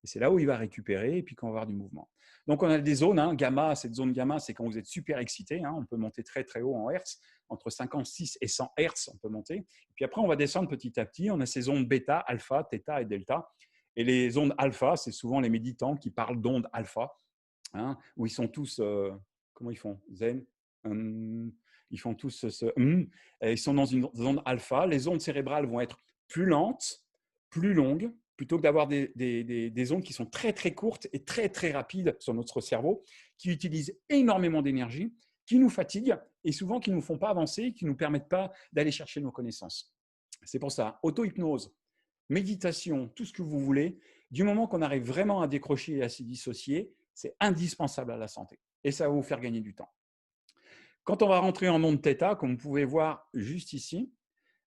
S1: Et c'est là où il va récupérer et puis qu'on va avoir du mouvement. Donc, on a des zones, hein, gamma, cette zone gamma, c'est quand vous êtes super excité, hein, on peut monter très très haut en Hertz, entre 56 et 100 Hertz, on peut monter. Et puis après, on va descendre petit à petit, on a ces ondes bêta, alpha, θ et delta. Et les ondes alpha, c'est souvent les méditants qui parlent d'ondes alpha, hein, où ils sont tous, comment ils font? Zen, ils font tous ils sont dans une zone alpha. Les ondes cérébrales vont être plus lentes, plus longues, plutôt que d'avoir des ondes qui sont très, très courtes et très, très rapides sur notre cerveau, qui utilisent énormément d'énergie, qui nous fatiguent et souvent qui ne nous font pas avancer, qui ne nous permettent pas d'aller chercher nos connaissances. C'est pour ça, auto-hypnose, méditation, tout ce que vous voulez, du moment qu'on arrive vraiment à décrocher et à se dissocier, c'est indispensable à la santé. Et ça va vous faire gagner du temps. Quand on va rentrer en onde θ, comme vous pouvez voir juste ici,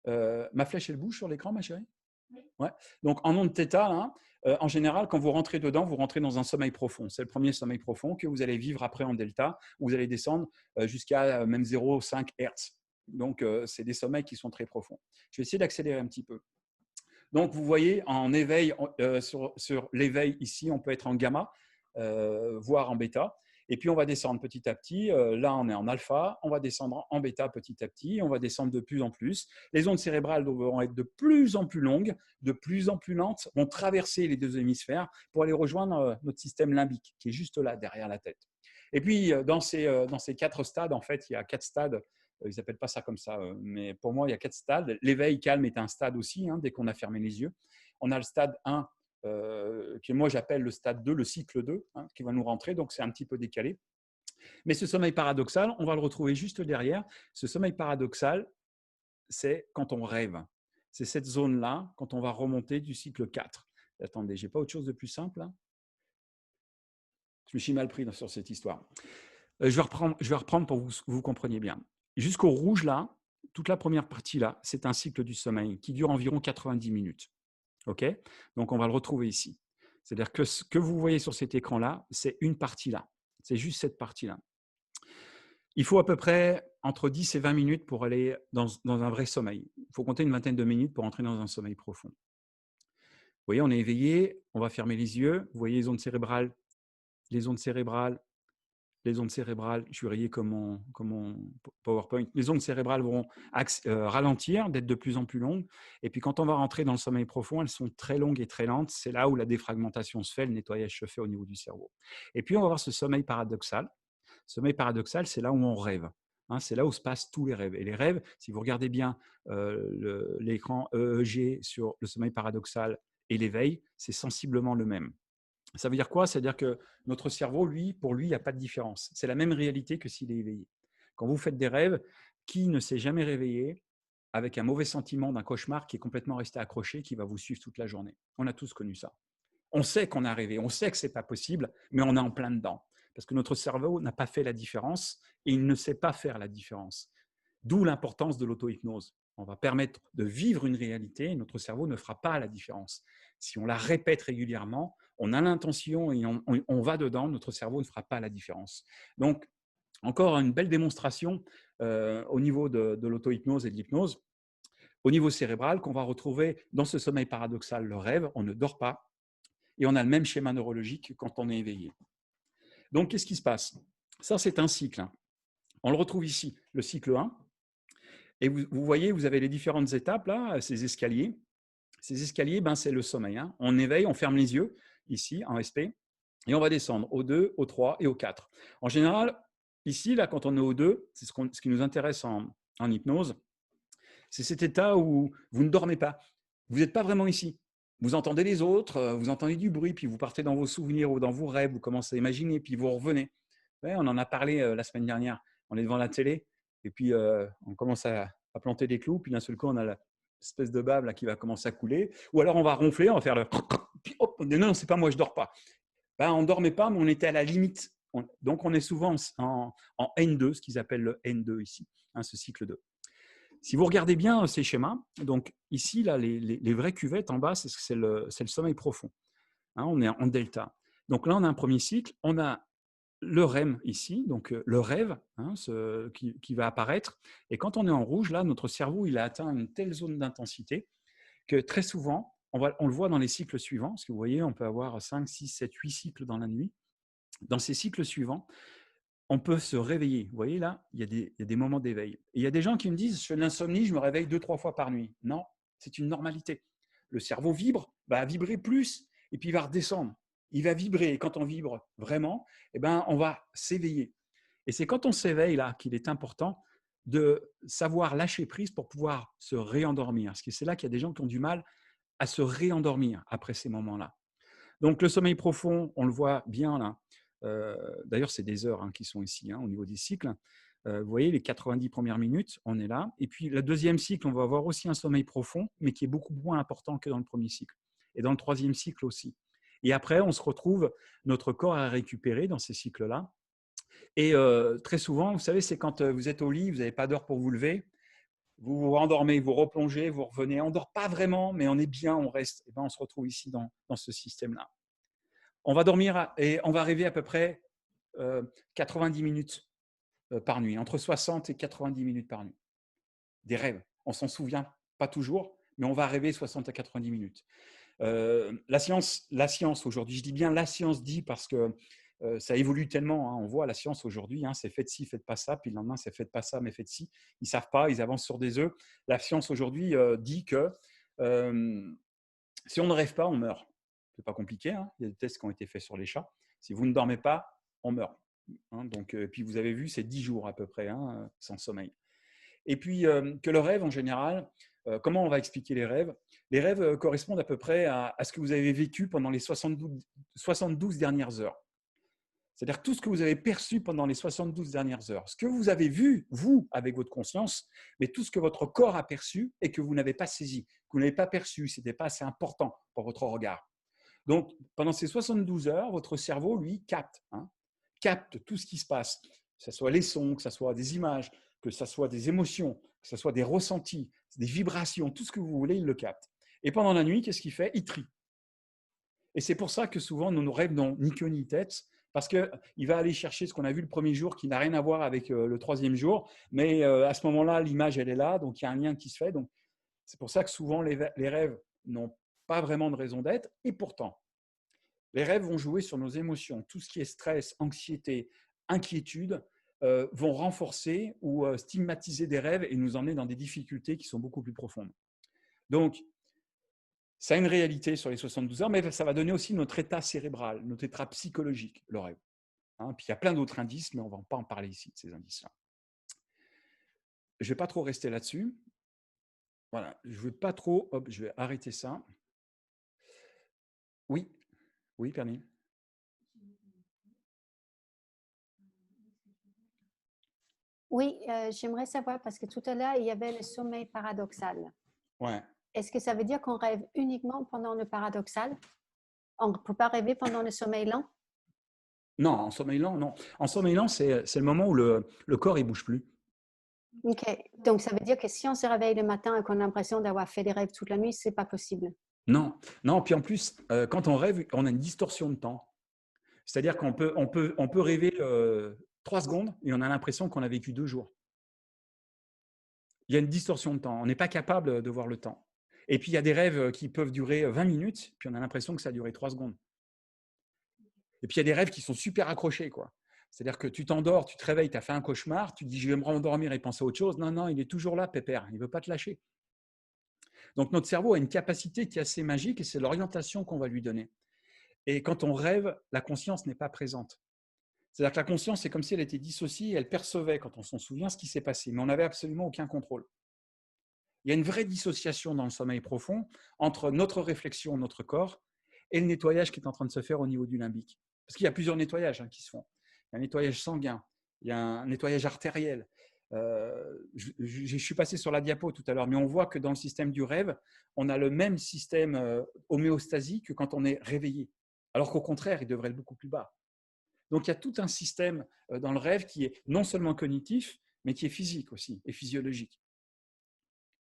S1: ma flèche, elle bouge sur l'écran, ma chérie? Ouais. Donc, en onde θ, là, en général, quand vous rentrez dedans, vous rentrez dans un sommeil profond. C'est le premier sommeil profond que vous allez vivre après en delta, où vous allez descendre jusqu'à même 0,5 Hertz. Donc, c'est des sommeils qui sont très profonds. Je vais essayer d'accélérer un petit peu. Donc, vous voyez, en éveil, sur l'éveil ici, on peut être en gamma, voire en bêta. Et puis, on va descendre petit à petit. Là, on est en alpha. On va descendre en bêta petit à petit. On va descendre de plus en plus. Les ondes cérébrales vont être de plus en plus longues, de plus en plus lentes, vont traverser les deux hémisphères pour aller rejoindre notre système limbique, qui est juste là, derrière la tête. Et puis, dans ces 4 stades, en fait, il y a 4 stades. Ils n'appellent pas ça comme ça, mais pour moi, il y a 4 stades. L'éveil calme est un stade aussi, hein, dès qu'on a fermé les yeux. On a le stade 1, que moi j'appelle le stade 2, le cycle 2, hein, qui va nous rentrer, donc c'est un petit peu décalé. Mais ce sommeil paradoxal, on va le retrouver juste derrière. Ce sommeil paradoxal, c'est quand on rêve. C'est cette zone-là, quand on va remonter du cycle 4. Attendez, j'ai pas autre chose de plus simple là? Je me suis mal pris sur cette histoire. Je vais reprendre pour que vous compreniez bien. Jusqu'au rouge là, toute la première partie là, c'est un cycle du sommeil qui dure environ 90 minutes. OK? Donc on va le retrouver ici. C'est-à-dire que ce que vous voyez sur cet écran-là, c'est une partie là. C'est juste cette partie-là. Il faut à peu près entre 10 et 20 minutes pour aller dans un vrai sommeil. Il faut compter une vingtaine de minutes pour entrer dans un sommeil profond. Vous voyez, on est éveillé, on va fermer les yeux. Vous voyez les ondes cérébrales, les ondes cérébrales, les ondes cérébrales. Je suis rayé comme mon PowerPoint. Les ondes cérébrales vont ralentir, d'être de plus en plus longues. Et puis quand on va rentrer dans le sommeil profond, elles sont très longues et très lentes. C'est là où la défragmentation se fait, le nettoyage se fait au niveau du cerveau. Et puis on va voir ce sommeil paradoxal. Sommeil paradoxal, c'est là où on rêve. Hein, c'est là où se passent tous les rêves. Et les rêves, si vous regardez bien l'écran EEG sur le sommeil paradoxal et l'éveil, c'est sensiblement le même. Ça veut dire quoi? C'est-à-dire que notre cerveau, pour lui, il n'y a pas de différence. C'est la même réalité que s'il est éveillé. Quand vous faites des rêves, qui ne s'est jamais réveillé avec un mauvais sentiment d'un cauchemar qui est complètement resté accroché, qui va vous suivre toute la journée? On a tous connu ça. On sait qu'on a rêvé, on sait que ce n'est pas possible, mais on est en plein dedans. Parce que notre cerveau n'a pas fait la différence et il ne sait pas faire la différence. D'où l'importance de l'auto-hypnose. On va permettre de vivre une réalité et notre cerveau ne fera pas la différence. Si on la répète régulièrement, on a l'intention et on va dedans, notre cerveau ne fera pas la différence. Donc, encore une belle démonstration au niveau de l'auto-hypnose et de l'hypnose. Au niveau cérébral, qu'on va retrouver dans ce sommeil paradoxal, le rêve, on ne dort pas et on a le même schéma neurologique quand on est éveillé. Donc, qu'est-ce qui se passe? Ça, c'est un cycle. On le retrouve ici, le cycle 1. Et vous voyez, vous avez les différentes étapes, là, ces escaliers. Ces escaliers, c'est le sommeil. Hein. On éveille, on ferme les yeux, ici, en SP, et on va descendre au 2, au 3 et au 4. En général, ici, là, quand on est au 2, c'est ce qui nous intéresse en hypnose, c'est cet état où vous ne dormez pas. Vous n'êtes pas vraiment ici. Vous entendez les autres, vous entendez du bruit, puis vous partez dans vos souvenirs ou dans vos rêves, vous commencez à imaginer, puis vous revenez. Ouais, on en a parlé la semaine dernière. On est devant la télé, et puis on commence à planter des clous, puis d'un seul coup, on a l'espèce de bave là, qui va commencer à couler. Ou alors, on va ronfler, on va faire le… Puis hop, on dit non, c'est pas moi, je dors pas. On ne dormait pas, mais on était à la limite. Donc, on est souvent en N2, ce qu'ils appellent le N2 ici, hein, ce cycle 2. Si vous regardez bien ces schémas, donc ici, là, les vraies cuvettes en bas, c'est le sommeil profond. Hein, on est en delta. Donc là, on a un premier cycle, on a le REM ici, donc le rêve hein, qui va apparaître. Et quand on est en rouge, là, notre cerveau il a atteint une telle zone d'intensité que très souvent, on le voit dans les cycles suivants, parce que vous voyez, on peut avoir 5, 6, 7, 8 cycles dans la nuit. Dans ces cycles suivants, on peut se réveiller. Vous voyez là, il y a des moments d'éveil. Et il y a des gens qui me disent, je fais de l'insomnie, je me réveille 2-3 fois par nuit. Non, c'est une normalité. Le cerveau vibre, va vibrer plus, et puis il va redescendre. Il va vibrer, et quand on vibre vraiment, on va s'éveiller. Et c'est quand on s'éveille là qu'il est important de savoir lâcher prise pour pouvoir se réendormir. Parce que c'est là qu'il y a des gens qui ont du mal à se réendormir après ces moments-là. Donc le sommeil profond, on le voit bien là. D'ailleurs, c'est des heures qui sont ici au niveau des cycles. Vous voyez, les 90 premières minutes, on est là. Et puis, le deuxième cycle, on va avoir aussi un sommeil profond, mais qui est beaucoup moins important que dans le premier cycle. Et dans le troisième cycle aussi. Et après, on se retrouve notre corps à récupérer dans ces cycles-là. Et très souvent, vous savez, c'est quand vous êtes au lit, vous n'avez pas d'heure pour vous lever, vous vous rendormez, vous replongez, vous revenez. On ne dort pas vraiment, mais on est bien, on reste. Et on se retrouve ici dans ce système-là. On va dormir et on va rêver à peu près 90 minutes par nuit, entre 60 et 90 minutes par nuit. Des rêves. On s'en souvient pas toujours, mais on va rêver 60 à 90 minutes. La science aujourd'hui, je dis bien la science dit parce que ça évolue tellement. On voit la science aujourd'hui, c'est faites ci, faites pas ça, puis le lendemain c'est faites pas ça, mais faites ci. Ils savent pas, ils avancent sur des œufs. La science aujourd'hui dit que si on ne rêve pas, on meurt. C'est pas compliqué, il y a des tests qui ont été faits sur les chats. Si vous ne dormez pas, on meurt. Donc, puis vous avez vu, c'est 10 jours à peu près sans sommeil. Et puis que le rêve, en général, comment on va expliquer les rêves? Les rêves correspondent à peu près à ce que vous avez vécu pendant les 72 dernières heures. C'est-à-dire tout ce que vous avez perçu pendant les 72 dernières heures. Ce que vous avez vu, vous, avec votre conscience, mais tout ce que votre corps a perçu et que vous n'avez pas saisi, que vous n'avez pas perçu, ce n'était pas assez important pour votre regard. Donc, pendant ces 72 heures, votre cerveau, lui, capte tout ce qui se passe, que ce soit les sons, que ce soit des images, que ce soit des émotions, que ce soit des ressentis, des vibrations, tout ce que vous voulez, il le capte. Et pendant la nuit, qu'est-ce qu'il fait? Il trie. Et c'est pour ça que souvent, nos rêves n'ont ni queue ni tête, parce qu'il va aller chercher ce qu'on a vu le premier jour qui n'a rien à voir avec le troisième jour, mais à ce moment-là, l'image, elle est là, donc il y a un lien qui se fait. Donc, c'est pour ça que souvent, les rêves n'ont pas vraiment de raison d'être, et pourtant, les rêves vont jouer sur nos émotions. Tout ce qui est stress, anxiété, inquiétude vont renforcer ou stigmatiser des rêves et nous emmener dans des difficultés qui sont beaucoup plus profondes. Donc, ça a une réalité sur les 72 heures, mais ça va donner aussi notre état cérébral, notre état psychologique, le rêve. Puis il y a plein d'autres indices, mais on ne va pas en parler ici, de ces indices-là. Je ne vais pas trop rester là-dessus. Voilà, je ne veux pas trop… Hop, je vais arrêter ça. Oui, oui, Perni.
S3: Oui, j'aimerais savoir, parce que tout à l'heure, il y avait le sommeil paradoxal.
S1: Ouais.
S3: Est-ce que ça veut dire qu'on rêve uniquement pendant le paradoxal? On ne peut pas rêver pendant le sommeil lent?
S1: Non, en sommeil lent, non. En sommeil lent, c'est le moment où le corps ne bouge plus.
S3: OK. Donc, ça veut dire que si on se réveille le matin et qu'on a l'impression d'avoir fait des rêves toute la nuit, ce n'est pas possible.
S1: Non, non. Puis en plus, quand on rêve, on a une distorsion de temps. C'est-à-dire qu'on peut rêver 3 secondes et on a l'impression qu'on a vécu 2 jours. Il y a une distorsion de temps. On n'est pas capable de voir le temps. Et puis, il y a des rêves qui peuvent durer 20 minutes, puis on a l'impression que ça a duré 3 secondes. Et puis, il y a des rêves qui sont super accrochés, quoi. C'est-à-dire que tu t'endors, tu te réveilles, tu as fait un cauchemar, tu te dis « je vais me rendormir et penser à autre chose ». Non, non, il est toujours là, pépère, il ne veut pas te lâcher. Donc, notre cerveau a une capacité qui est assez magique et c'est l'orientation qu'on va lui donner. Et quand on rêve, la conscience n'est pas présente. C'est-à-dire que la conscience, c'est comme si elle était dissociée et elle percevait, quand on s'en souvient, ce qui s'est passé. Mais on n'avait absolument aucun contrôle. Il y a une vraie dissociation dans le sommeil profond entre notre réflexion, notre corps, et le nettoyage qui est en train de se faire au niveau du limbique. Parce qu'il y a plusieurs nettoyages qui se font. Il y a un nettoyage sanguin, il y a un nettoyage artériel. Je suis passé sur la diapo tout à l'heure, mais on voit que dans le système du rêve, on a le même système homéostasie que quand on est réveillé. Alors qu'au contraire, il devrait être beaucoup plus bas. Donc, il y a tout un système dans le rêve qui est non seulement cognitif, mais qui est physique aussi et physiologique.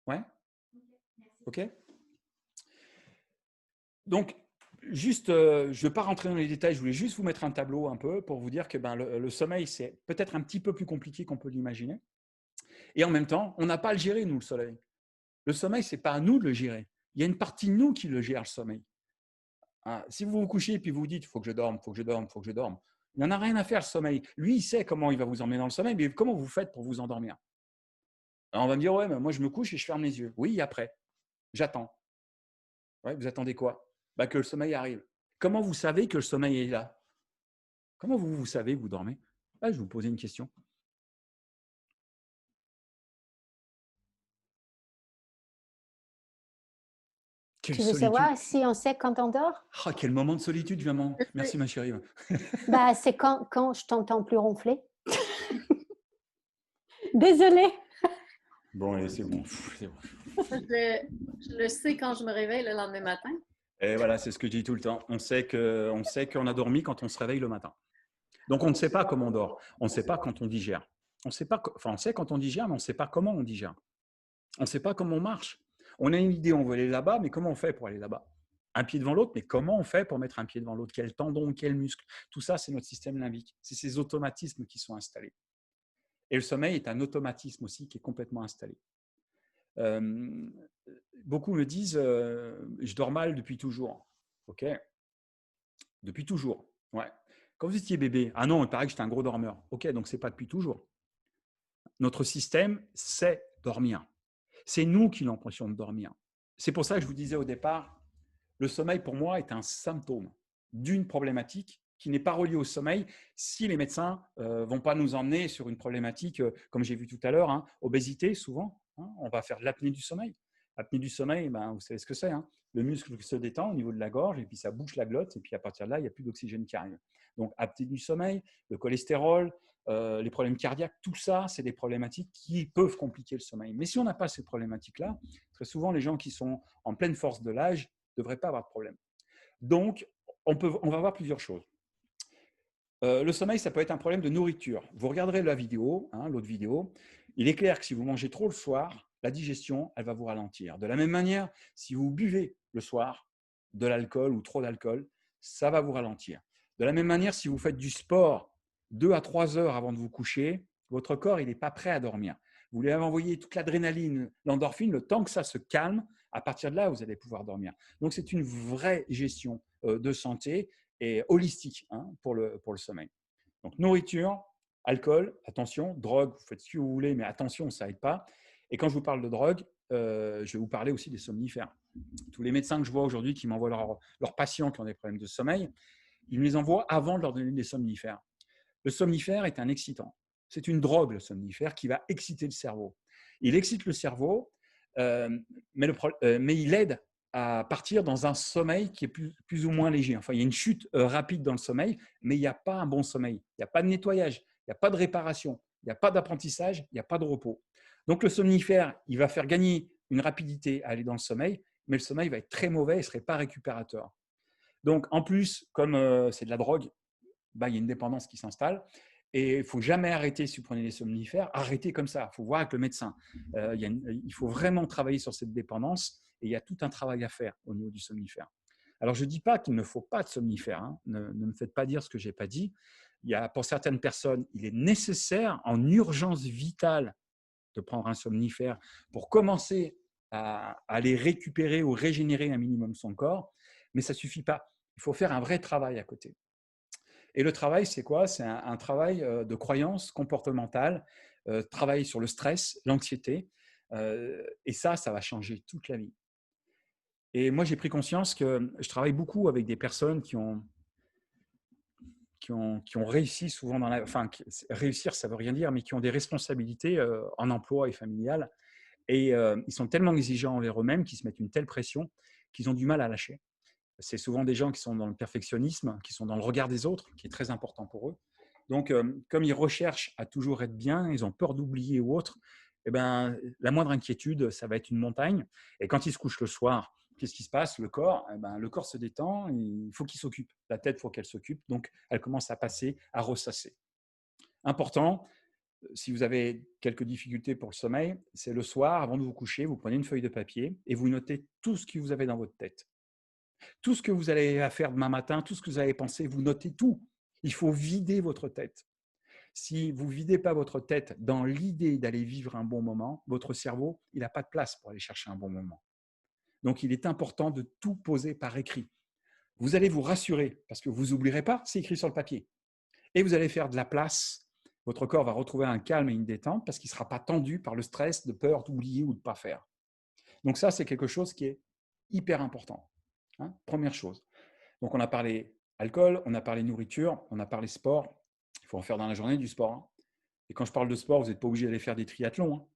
S1: Ouais? OK? Donc, juste, je ne vais pas rentrer dans les détails, je voulais juste vous mettre un tableau un peu pour vous dire que le sommeil, c'est peut-être un petit peu plus compliqué qu'on peut l'imaginer. Et en même temps, on n'a pas à le gérer, nous, le sommeil. Le sommeil, ce n'est pas à nous de le gérer. Il y a une partie de nous qui le gère, le sommeil. Si vous vous couchez et puis vous vous dites « il faut que je dorme, il faut que je dorme, il faut que je dorme », il n'en a rien à faire, le sommeil. Lui, il sait comment il va vous emmener dans le sommeil, mais comment vous faites pour vous endormir? Alors, on va me dire « ouais, mais moi, je me couche et je ferme les yeux ». Oui, après, j'attends. Ouais, vous attendez quoi? Que le sommeil arrive. Comment vous savez que le sommeil est là? Comment vous savez que vous dormez? Je vais vous poser une question. Quelle
S3: Tu veux
S1: solitude.
S3: savoir si on sait quand on dort?
S1: Quel moment de solitude, vraiment. Merci, ma chérie.
S3: C'est quand je t'entends plus ronfler. Désolée.
S1: Bon, allez, c'est bon. C'est bon.
S2: Je le sais quand je me réveille le lendemain matin.
S1: Et voilà, c'est ce que je dis tout le temps. On sait qu'on a dormi quand on se réveille le matin. Donc, on ne sait pas comment on dort. On ne sait pas quand on digère. On sait quand on digère, mais on ne sait pas comment on digère. On ne sait pas comment on marche. On a une idée, on veut aller là-bas, mais comment on fait pour aller là-bas? Un pied devant l'autre, mais comment on fait pour mettre un pied devant l'autre? Quel tendon, quel muscle? Tout ça, c'est notre système limbique. C'est ces automatismes qui sont installés. Et le sommeil est un automatisme aussi qui est complètement installé. Beaucoup me disent je dors mal depuis toujours. OK. Depuis toujours. Ouais. Quand vous étiez bébé, ah non, il paraît que j'étais un gros dormeur. OK, donc ce n'est pas depuis toujours. Notre système sait dormir. C'est nous qui avons l'impression de dormir. C'est pour ça que je vous disais au départ, le sommeil pour moi est un symptôme d'une problématique qui n'est pas reliée au sommeil si les médecins ne vont pas nous emmener sur une problématique, comme j'ai vu tout à l'heure, obésité souvent. On va faire de l'apnée du sommeil. Apnée du sommeil, ben, vous savez ce que c'est. Hein. Le muscle se détend au niveau de la gorge et puis ça bouche la glotte et puis à partir de là, il n'y a plus d'oxygène qui arrive. Donc, apnée du sommeil, le cholestérol, les problèmes cardiaques, tout ça, c'est des problématiques qui peuvent compliquer le sommeil. Mais si on n'a pas ces problématiques-là, très souvent, les gens qui sont en pleine force de l'âge ne devraient pas avoir de problème. Donc, on va voir plusieurs choses. Le sommeil, ça peut être un problème de nourriture. Vous regarderez la vidéo, hein, l'autre vidéo. Il est clair que si vous mangez trop le soir, la digestion, elle va vous ralentir. De la même manière, si vous buvez le soir de l'alcool ou trop d'alcool, ça va vous ralentir. De la même manière, si vous faites du sport 2 à 3 heures avant de vous coucher, votre corps il n'est pas prêt à dormir. Vous lui avez envoyé toute l'adrénaline, l'endorphine, le temps que ça se calme, à partir de là, vous allez pouvoir dormir. Donc, c'est une vraie gestion de santé et holistique hein, pour le sommeil. Donc, nourriture, alcool, attention, drogue, vous faites ce que vous voulez, mais attention, ça n'aide pas. Et quand je vous parle de drogue, je vais vous parler aussi des somnifères. Tous les médecins que je vois aujourd'hui qui m'envoient leurs patients qui ont des problèmes de sommeil, ils me les envoient avant de leur donner des somnifères. Le somnifère est un excitant. C'est une drogue, le somnifère, qui va exciter le cerveau. Il excite le cerveau, mais il aide à partir dans un sommeil qui est plus ou moins léger. Enfin, il y a une chute rapide dans le sommeil, mais il n'y a pas un bon sommeil. Il n'y a pas de nettoyage, il n'y a pas de réparation, il n'y a pas d'apprentissage, il n'y a pas de repos. Donc, le somnifère, il va faire gagner une rapidité à aller dans le sommeil, mais le sommeil va être très mauvais et ne serait pas récupérateur. Donc, en plus, comme c'est de la drogue, bah, il y a une dépendance qui s'installe. Et il ne faut jamais arrêter, si vous prenez des somnifères, arrêtez comme ça. Il faut voir avec le médecin. Il faut vraiment travailler sur cette dépendance et il y a tout un travail à faire au niveau du somnifère. Alors, je ne dis pas qu'il ne faut pas de somnifère. Hein. Ne me faites pas dire ce que je n'ai pas dit. Pour certaines personnes, il est nécessaire, en urgence vitale, de prendre un somnifère pour commencer à aller récupérer ou régénérer un minimum son corps. Mais ça ne suffit pas. Il faut faire un vrai travail à côté. Et le travail, c'est quoi? C'est un travail de croyance comportementale, travailler sur le stress, l'anxiété. Et ça va changer toute la vie. Et moi, j'ai pris conscience que je travaille beaucoup avec des personnes qui ont réussi souvent dans la… Enfin, réussir, ça ne veut rien dire, mais qui ont des responsabilités en emploi et familial. Et ils sont tellement exigeants envers eux-mêmes qu'ils se mettent une telle pression qu'ils ont du mal à lâcher. C'est souvent des gens qui sont dans le perfectionnisme, qui sont dans le regard des autres, qui est très important pour eux. Donc, comme ils recherchent à toujours être bien, ils ont peur d'oublier ou autre, eh ben, la moindre inquiétude, ça va être une montagne. Et quand ils se couchent le soir, qu'est-ce qui se passe? Le corps, le corps se détend, il faut qu'il s'occupe. La tête, il faut qu'elle s'occupe. Donc, elle commence à passer, à ressasser. Important, si vous avez quelques difficultés pour le sommeil, c'est le soir, avant de vous coucher, vous prenez une feuille de papier et vous notez tout ce que vous avez dans votre tête. Tout ce que vous allez faire demain matin, tout ce que vous allez penser, vous notez tout. Il faut vider votre tête. Si vous ne videz pas votre tête dans l'idée d'aller vivre un bon moment, votre cerveau, il n'a pas de place pour aller chercher un bon moment. Donc, il est important de tout poser par écrit. Vous allez vous rassurer parce que vous n'oublierez pas, c'est écrit sur le papier. Et vous allez faire de la place. Votre corps va retrouver un calme et une détente parce qu'il ne sera pas tendu par le stress de peur d'oublier ou de ne pas faire. Donc ça, c'est quelque chose qui est hyper important. Hein, première chose. Donc, on a parlé alcool, on a parlé nourriture, on a parlé sport. Il faut en faire dans la journée du sport. Hein. Et quand je parle de sport, vous n'êtes pas obligé d'aller faire des triathlons. Hein.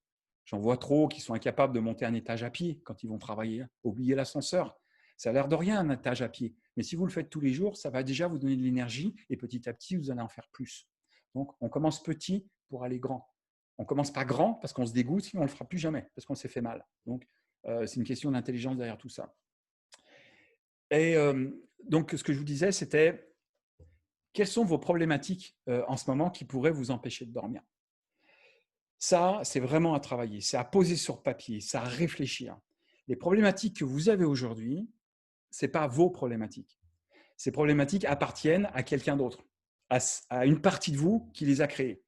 S1: J'en vois trop qui sont incapables de monter un étage à pied quand ils vont travailler. Hein. Oubliez l'ascenseur. Ça a l'air de rien, un étage à pied. Mais si vous le faites tous les jours, ça va déjà vous donner de l'énergie et petit à petit, vous allez en faire plus. Donc, on commence petit pour aller grand. On ne commence pas grand parce qu'on se dégoûte, sinon on ne le fera plus jamais parce qu'on s'est fait mal. Donc, c'est une question d'intelligence derrière tout ça. Et donc, ce que je vous disais, c'était quelles sont vos problématiques en ce moment qui pourraient vous empêcher de dormir? Ça, c'est vraiment à travailler, c'est à poser sur papier, c'est à réfléchir. Les problématiques que vous avez aujourd'hui, ce n'est pas vos problématiques. Ces problématiques appartiennent à quelqu'un d'autre, à une partie de vous qui les a créées.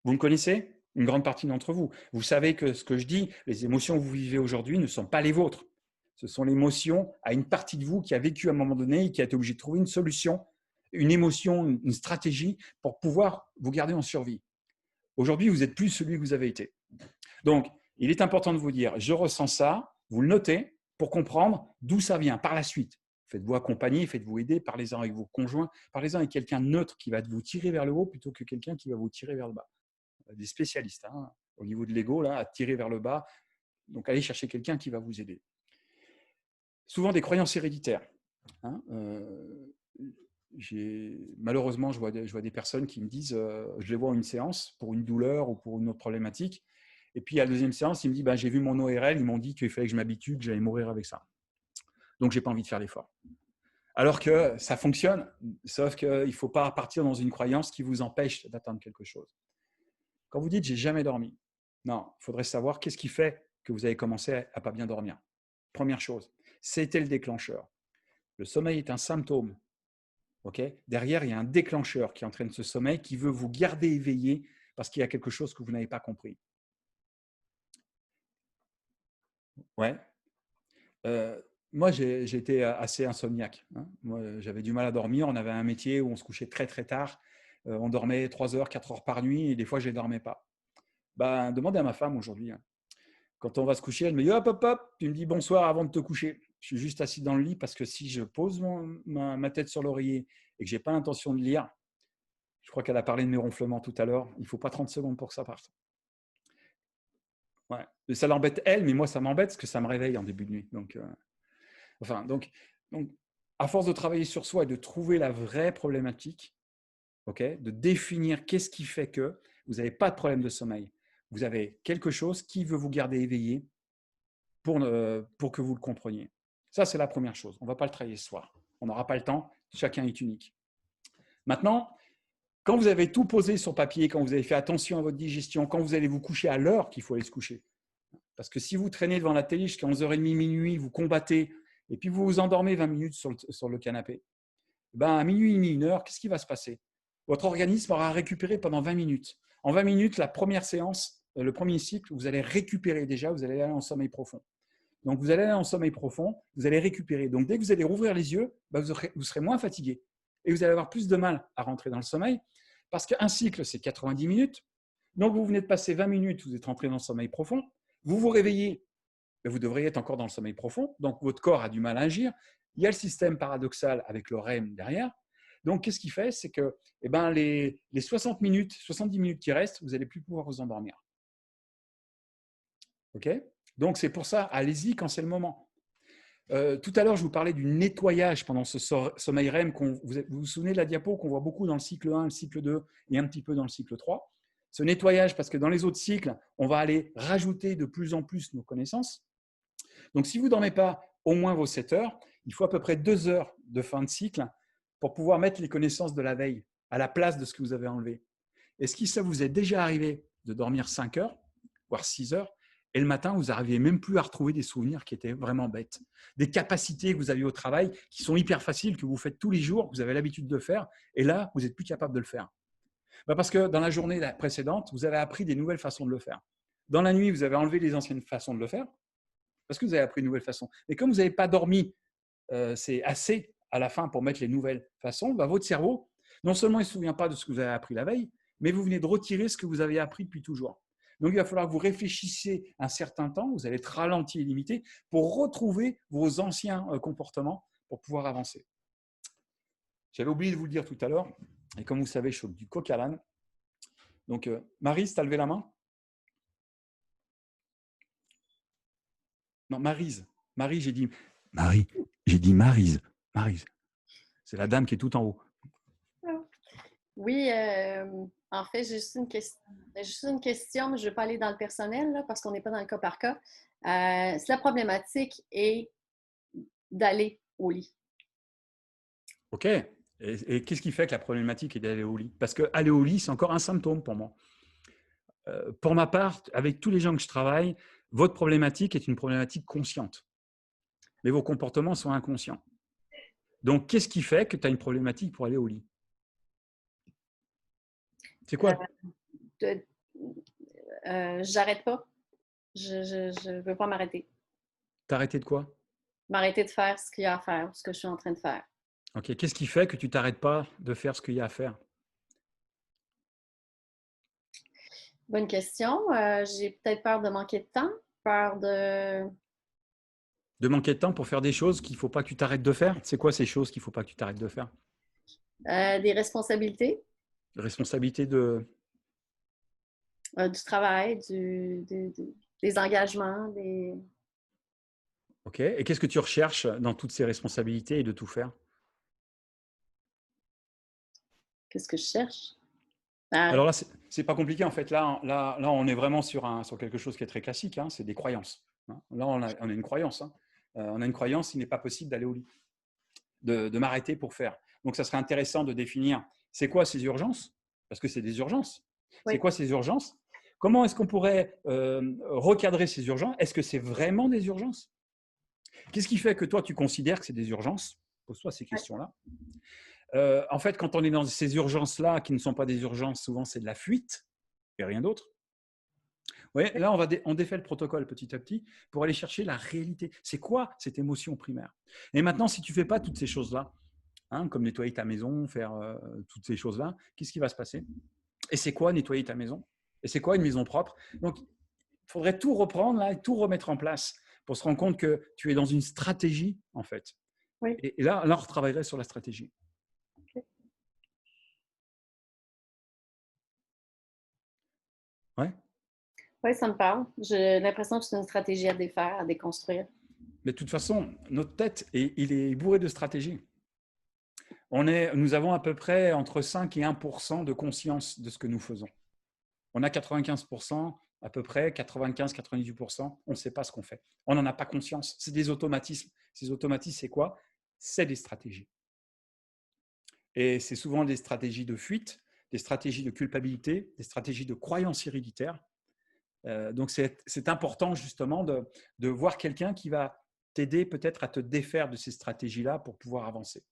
S1: Vous me connaissez? Une grande partie d'entre vous. Vous savez que ce que je dis, les émotions que vous vivez aujourd'hui ne sont pas les vôtres. Ce sont les émotions à une partie de vous qui a vécu à un moment donné et qui a été obligée de trouver une solution, une émotion, une stratégie pour pouvoir vous garder en survie. Aujourd'hui, vous n'êtes plus celui que vous avez été. Donc, il est important de vous dire, je ressens ça, vous le notez pour comprendre d'où ça vient par la suite. Faites-vous accompagner, faites-vous aider, parlez-en avec vos conjoints, parlez-en avec quelqu'un de neutre qui va vous tirer vers le haut plutôt que quelqu'un qui va vous tirer vers le bas. Des spécialistes, hein, au niveau de l'ego, là, à tirer vers le bas, Donc, allez chercher quelqu'un qui va vous aider. Souvent, des croyances héréditaires. Hein, malheureusement, je vois des personnes qui me disent, je les vois en une séance pour une douleur ou pour une autre problématique. Et puis, à la deuxième séance, ils me disent, j'ai vu mon ORL, ils m'ont dit qu'il fallait que je m'habitue, que j'allais mourir avec ça. Donc, je n'ai pas envie de faire l'effort. Alors que ça fonctionne, sauf qu'il ne faut pas partir dans une croyance qui vous empêche d'atteindre quelque chose. Quand vous dites « j'ai jamais dormi », non, il faudrait savoir qu'est-ce qui fait que vous avez commencé à ne pas bien dormir. Première chose, c'était le déclencheur. Le sommeil est un symptôme. Okay ? Derrière, il y a un déclencheur qui entraîne ce sommeil, qui veut vous garder éveillé parce qu'il y a quelque chose que vous n'avez pas compris. Ouais. Moi, j'ai été assez insomniaque. Hein. Moi, j'avais du mal à dormir. On avait un métier où on se couchait très, très tard. On dormait 3 heures, 4 heures par nuit et des fois, je ne dormais pas. Demandez à ma femme aujourd'hui. Hein. Quand on va se coucher, elle me dit « hop, hop, hop », tu me dis bonsoir avant de te coucher. Je suis juste assis dans le lit parce que si je pose ma tête sur l'oreiller et que je n'ai pas l'intention de lire, je crois qu'elle a parlé de mes ronflements tout à l'heure, il ne faut pas 30 secondes pour que ça parte. Ouais. Ça l'embête elle, mais moi, ça m'embête parce que ça me réveille en début de nuit. Donc, à force de travailler sur soi et de trouver la vraie problématique, de définir qu'est-ce qui fait que vous n'avez pas de problème de sommeil. Vous avez quelque chose qui veut vous garder éveillé pour que vous le compreniez. Ça, c'est la première chose. On ne va pas le travailler ce soir. On n'aura pas le temps. Chacun est unique. Maintenant, quand vous avez tout posé sur papier, quand vous avez fait attention à votre digestion, quand vous allez vous coucher à l'heure qu'il faut aller se coucher, parce que si vous traînez devant la télé jusqu'à 11h30, minuit, vous combattez, et puis vous vous endormez 20 minutes sur le canapé, à minuit et demi, 1h, qu'est-ce qui va se passer? Votre organisme aura récupéré pendant 20 minutes. En 20 minutes, la première séance, le premier cycle, vous allez récupérer déjà, vous allez aller en sommeil profond. Donc, vous allez aller en sommeil profond, vous allez récupérer. Donc, dès que vous allez rouvrir les yeux, vous serez moins fatigué. Et vous allez avoir plus de mal à rentrer dans le sommeil parce qu'un cycle, c'est 90 minutes. Donc, vous venez de passer 20 minutes, vous êtes rentré dans le sommeil profond. Vous vous réveillez, vous devriez être encore dans le sommeil profond. Donc, votre corps a du mal à agir. Il y a le système paradoxal avec le REM derrière. Donc, qu'est-ce qu'il fait? C'est que les 60 minutes, 70 minutes qui restent, vous n'allez plus pouvoir vous endormir. OK? Donc, c'est pour ça, allez-y quand c'est le moment. Tout à l'heure, je vous parlais du nettoyage pendant ce sommeil REM. Vous vous souvenez de la diapo qu'on voit beaucoup dans le cycle 1, le cycle 2 et un petit peu dans le cycle 3. Ce nettoyage, parce que dans les autres cycles, on va aller rajouter de plus en plus nos connaissances. Donc, si vous ne dormez pas au moins vos 7 heures, il faut à peu près 2 heures de fin de cycle pour pouvoir mettre les connaissances de la veille à la place de ce que vous avez enlevé. Est-ce que ça vous est déjà arrivé de dormir 5 heures, voire 6 heures, et le matin, vous n'arriviez même plus à retrouver des souvenirs qui étaient vraiment bêtes, des capacités que vous aviez au travail qui sont hyper faciles, que vous faites tous les jours, que vous avez l'habitude de faire, et là, vous n'êtes plus capable de le faire. Parce que dans la journée précédente, vous avez appris des nouvelles façons de le faire. Dans la nuit, vous avez enlevé les anciennes façons de le faire, parce que vous avez appris une nouvelle façon. Et comme vous n'avez pas dormi, c'est assez à la fin pour mettre les nouvelles façons, votre cerveau, non seulement il ne se souvient pas de ce que vous avez appris la veille, mais vous venez de retirer ce que vous avez appris depuis toujours. Donc, il va falloir que vous réfléchissiez un certain temps, vous allez être ralenti et limité pour retrouver vos anciens comportements pour pouvoir avancer. J'avais oublié de vous le dire tout à l'heure, et comme vous savez, je suis du coq à l'âne. Donc, Maryse, tu as levé la main? Non, Maryse. Marie, j'ai dit Marie. J'ai dit Maryse. Maryse. C'est la dame qui est tout en haut.
S2: Oui, en fait, j'ai juste une question, mais je ne vais pas aller dans le personnel là, parce qu'on n'est pas dans le cas par cas. Si la problématique est d'aller au lit.
S1: OK. Et qu'est-ce qui fait que la problématique est d'aller au lit? Parce qu'aller au lit, c'est encore un symptôme pour moi. Pour ma part, avec tous les gens que je travaille, votre problématique est une problématique consciente. Mais vos comportements sont inconscients. Donc, qu'est-ce qui fait que tu as une problématique pour aller au lit? C'est quoi?
S2: J'arrête pas. Je ne veux pas m'arrêter.
S1: T'arrêter de quoi?
S2: M'arrêter de faire ce qu'il y a à faire, ce que je suis en train de faire.
S1: OK. Qu'est-ce qui fait que tu t'arrêtes pas de faire ce qu'il y a à faire?
S2: Bonne question. J'ai peut-être peur de manquer de temps, peur de…
S1: De manquer de temps pour faire des choses qu'il ne faut pas que tu t'arrêtes de faire? C'est quoi ces choses qu'il ne faut pas que tu t'arrêtes de faire?
S2: Des responsabilités.
S1: Responsabilité de…
S2: Du travail, des engagements, des...
S1: OK. Et qu'est-ce que tu recherches dans toutes ces responsabilités et de tout faire?
S2: Qu'est-ce que je cherche? Ben,
S1: Alors là, c'est pas compliqué en fait. Là, on est vraiment sur quelque chose qui est très classique, hein, c'est des croyances. Hein. Là, on a une croyance. Hein. On a une croyance, il n'est pas possible d'aller au lit, de m'arrêter pour faire. Donc, ça serait intéressant de définir, c'est quoi ces urgences? Parce que c'est des urgences. C'est
S2: oui.
S1: quoi ces urgences? Comment est-ce qu'on pourrait recadrer ces urgences? Est-ce que c'est vraiment des urgences? Qu'est-ce qui fait que toi, tu considères que c'est des urgences? Pose-toi ces questions-là. En fait, quand on est dans ces urgences-là, qui ne sont pas des urgences, souvent c'est de la fuite et rien d'autre. Oui, là, on défait le protocole petit à petit pour aller chercher la réalité. C'est quoi cette émotion primaire? Et maintenant, si tu ne fais pas toutes ces choses-là, hein, comme nettoyer ta maison, faire toutes ces choses-là, qu'est-ce qui va se passer? Et c'est quoi nettoyer ta maison? Et c'est quoi une maison propre? Donc, il faudrait tout reprendre là, et tout remettre en place pour se rendre compte que tu es dans une stratégie, en fait.
S2: Oui.
S1: Et là, on retravaillerait sur la stratégie.
S2: Okay.
S1: Ouais.
S2: Oui, ça me parle. J'ai l'impression que c'est une stratégie à défaire, à déconstruire.
S1: Mais de toute façon, notre tête, il est bourré de stratégies. Nous avons à peu près entre 5 et 1% de conscience de ce que nous faisons. On a 95%, à peu près 95-98%, on ne sait pas ce qu'on fait. On n'en a pas conscience. C'est des automatismes. Ces automatismes, c'est quoi? C'est des stratégies. Et c'est souvent des stratégies de fuite, des stratégies de culpabilité, des stratégies de croyances héréditaires. Donc, c'est important justement de voir quelqu'un qui va t'aider peut-être à te défaire de ces stratégies-là pour pouvoir avancer.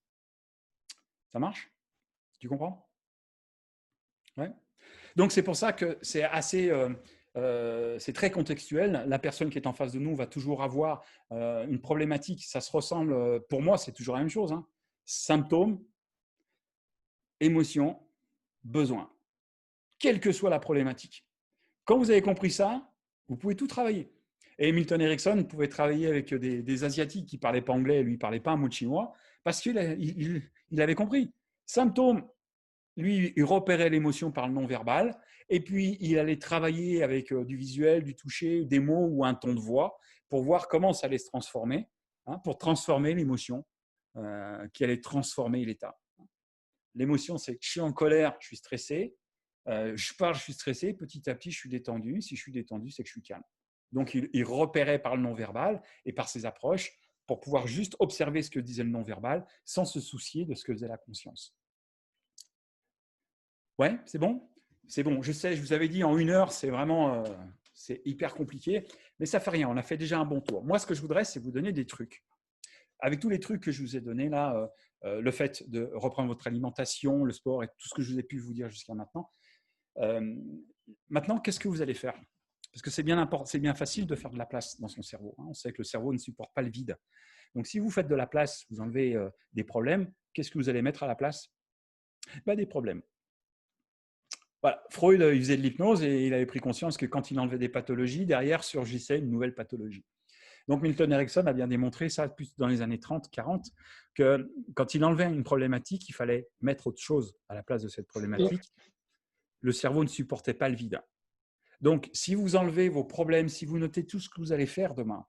S1: Ça marche? Tu comprends? Ouais. Donc, c'est pour ça que c'est assez… c'est très contextuel. La personne qui est en face de nous va toujours avoir une problématique. Ça se ressemble, pour moi, c'est toujours la même chose. Hein. Symptômes, émotions, besoins. Quelle que soit la problématique. Quand vous avez compris ça, vous pouvez tout travailler. Et Milton Erickson pouvait travailler avec des Asiatiques qui ne parlaient pas anglais et lui ne parlait pas un mot de chinois parce qu'il avait compris. Symptômes, lui, il repérait l'émotion par le non-verbal et puis il allait travailler avec du visuel, du toucher, des mots ou un ton de voix pour voir comment ça allait se transformer, hein, pour transformer l'émotion qui allait transformer l'état. L'émotion, c'est que je suis en colère, je suis stressé. Je parle, je suis stressé. Petit à petit, je suis détendu. Si je suis détendu, c'est que je suis calme. Donc, il repérait par le non-verbal et par ses approches pour pouvoir juste observer ce que disait le non-verbal sans se soucier de ce que faisait la conscience. Ouais, c'est bon? C'est bon. Je sais, je vous avais dit en 1 heure, c'est vraiment c'est hyper compliqué, mais ça fait rien. On a fait déjà un bon tour. Moi, ce que je voudrais, c'est vous donner des trucs. Avec tous les trucs que je vous ai donnés là, le fait de reprendre votre alimentation, le sport et tout ce que je vous ai pu vous dire jusqu'à maintenant. Maintenant, qu'est-ce que vous allez faire? Parce que c'est bien facile de faire de la place dans son cerveau. Hein. On sait que le cerveau ne supporte pas le vide. Donc, si vous faites de la place, vous enlevez des problèmes, qu'est-ce que vous allez mettre à la place? Des problèmes. Voilà. Freud, il faisait de l'hypnose et il avait pris conscience que quand il enlevait des pathologies, derrière surgissait une nouvelle pathologie. Donc, Milton Erickson a bien démontré ça plus dans les années 30-40, que quand il enlevait une problématique, il fallait mettre autre chose à la place de cette problématique. Le cerveau ne supportait pas le vide. Donc, si vous enlevez vos problèmes, si vous notez tout ce que vous allez faire demain,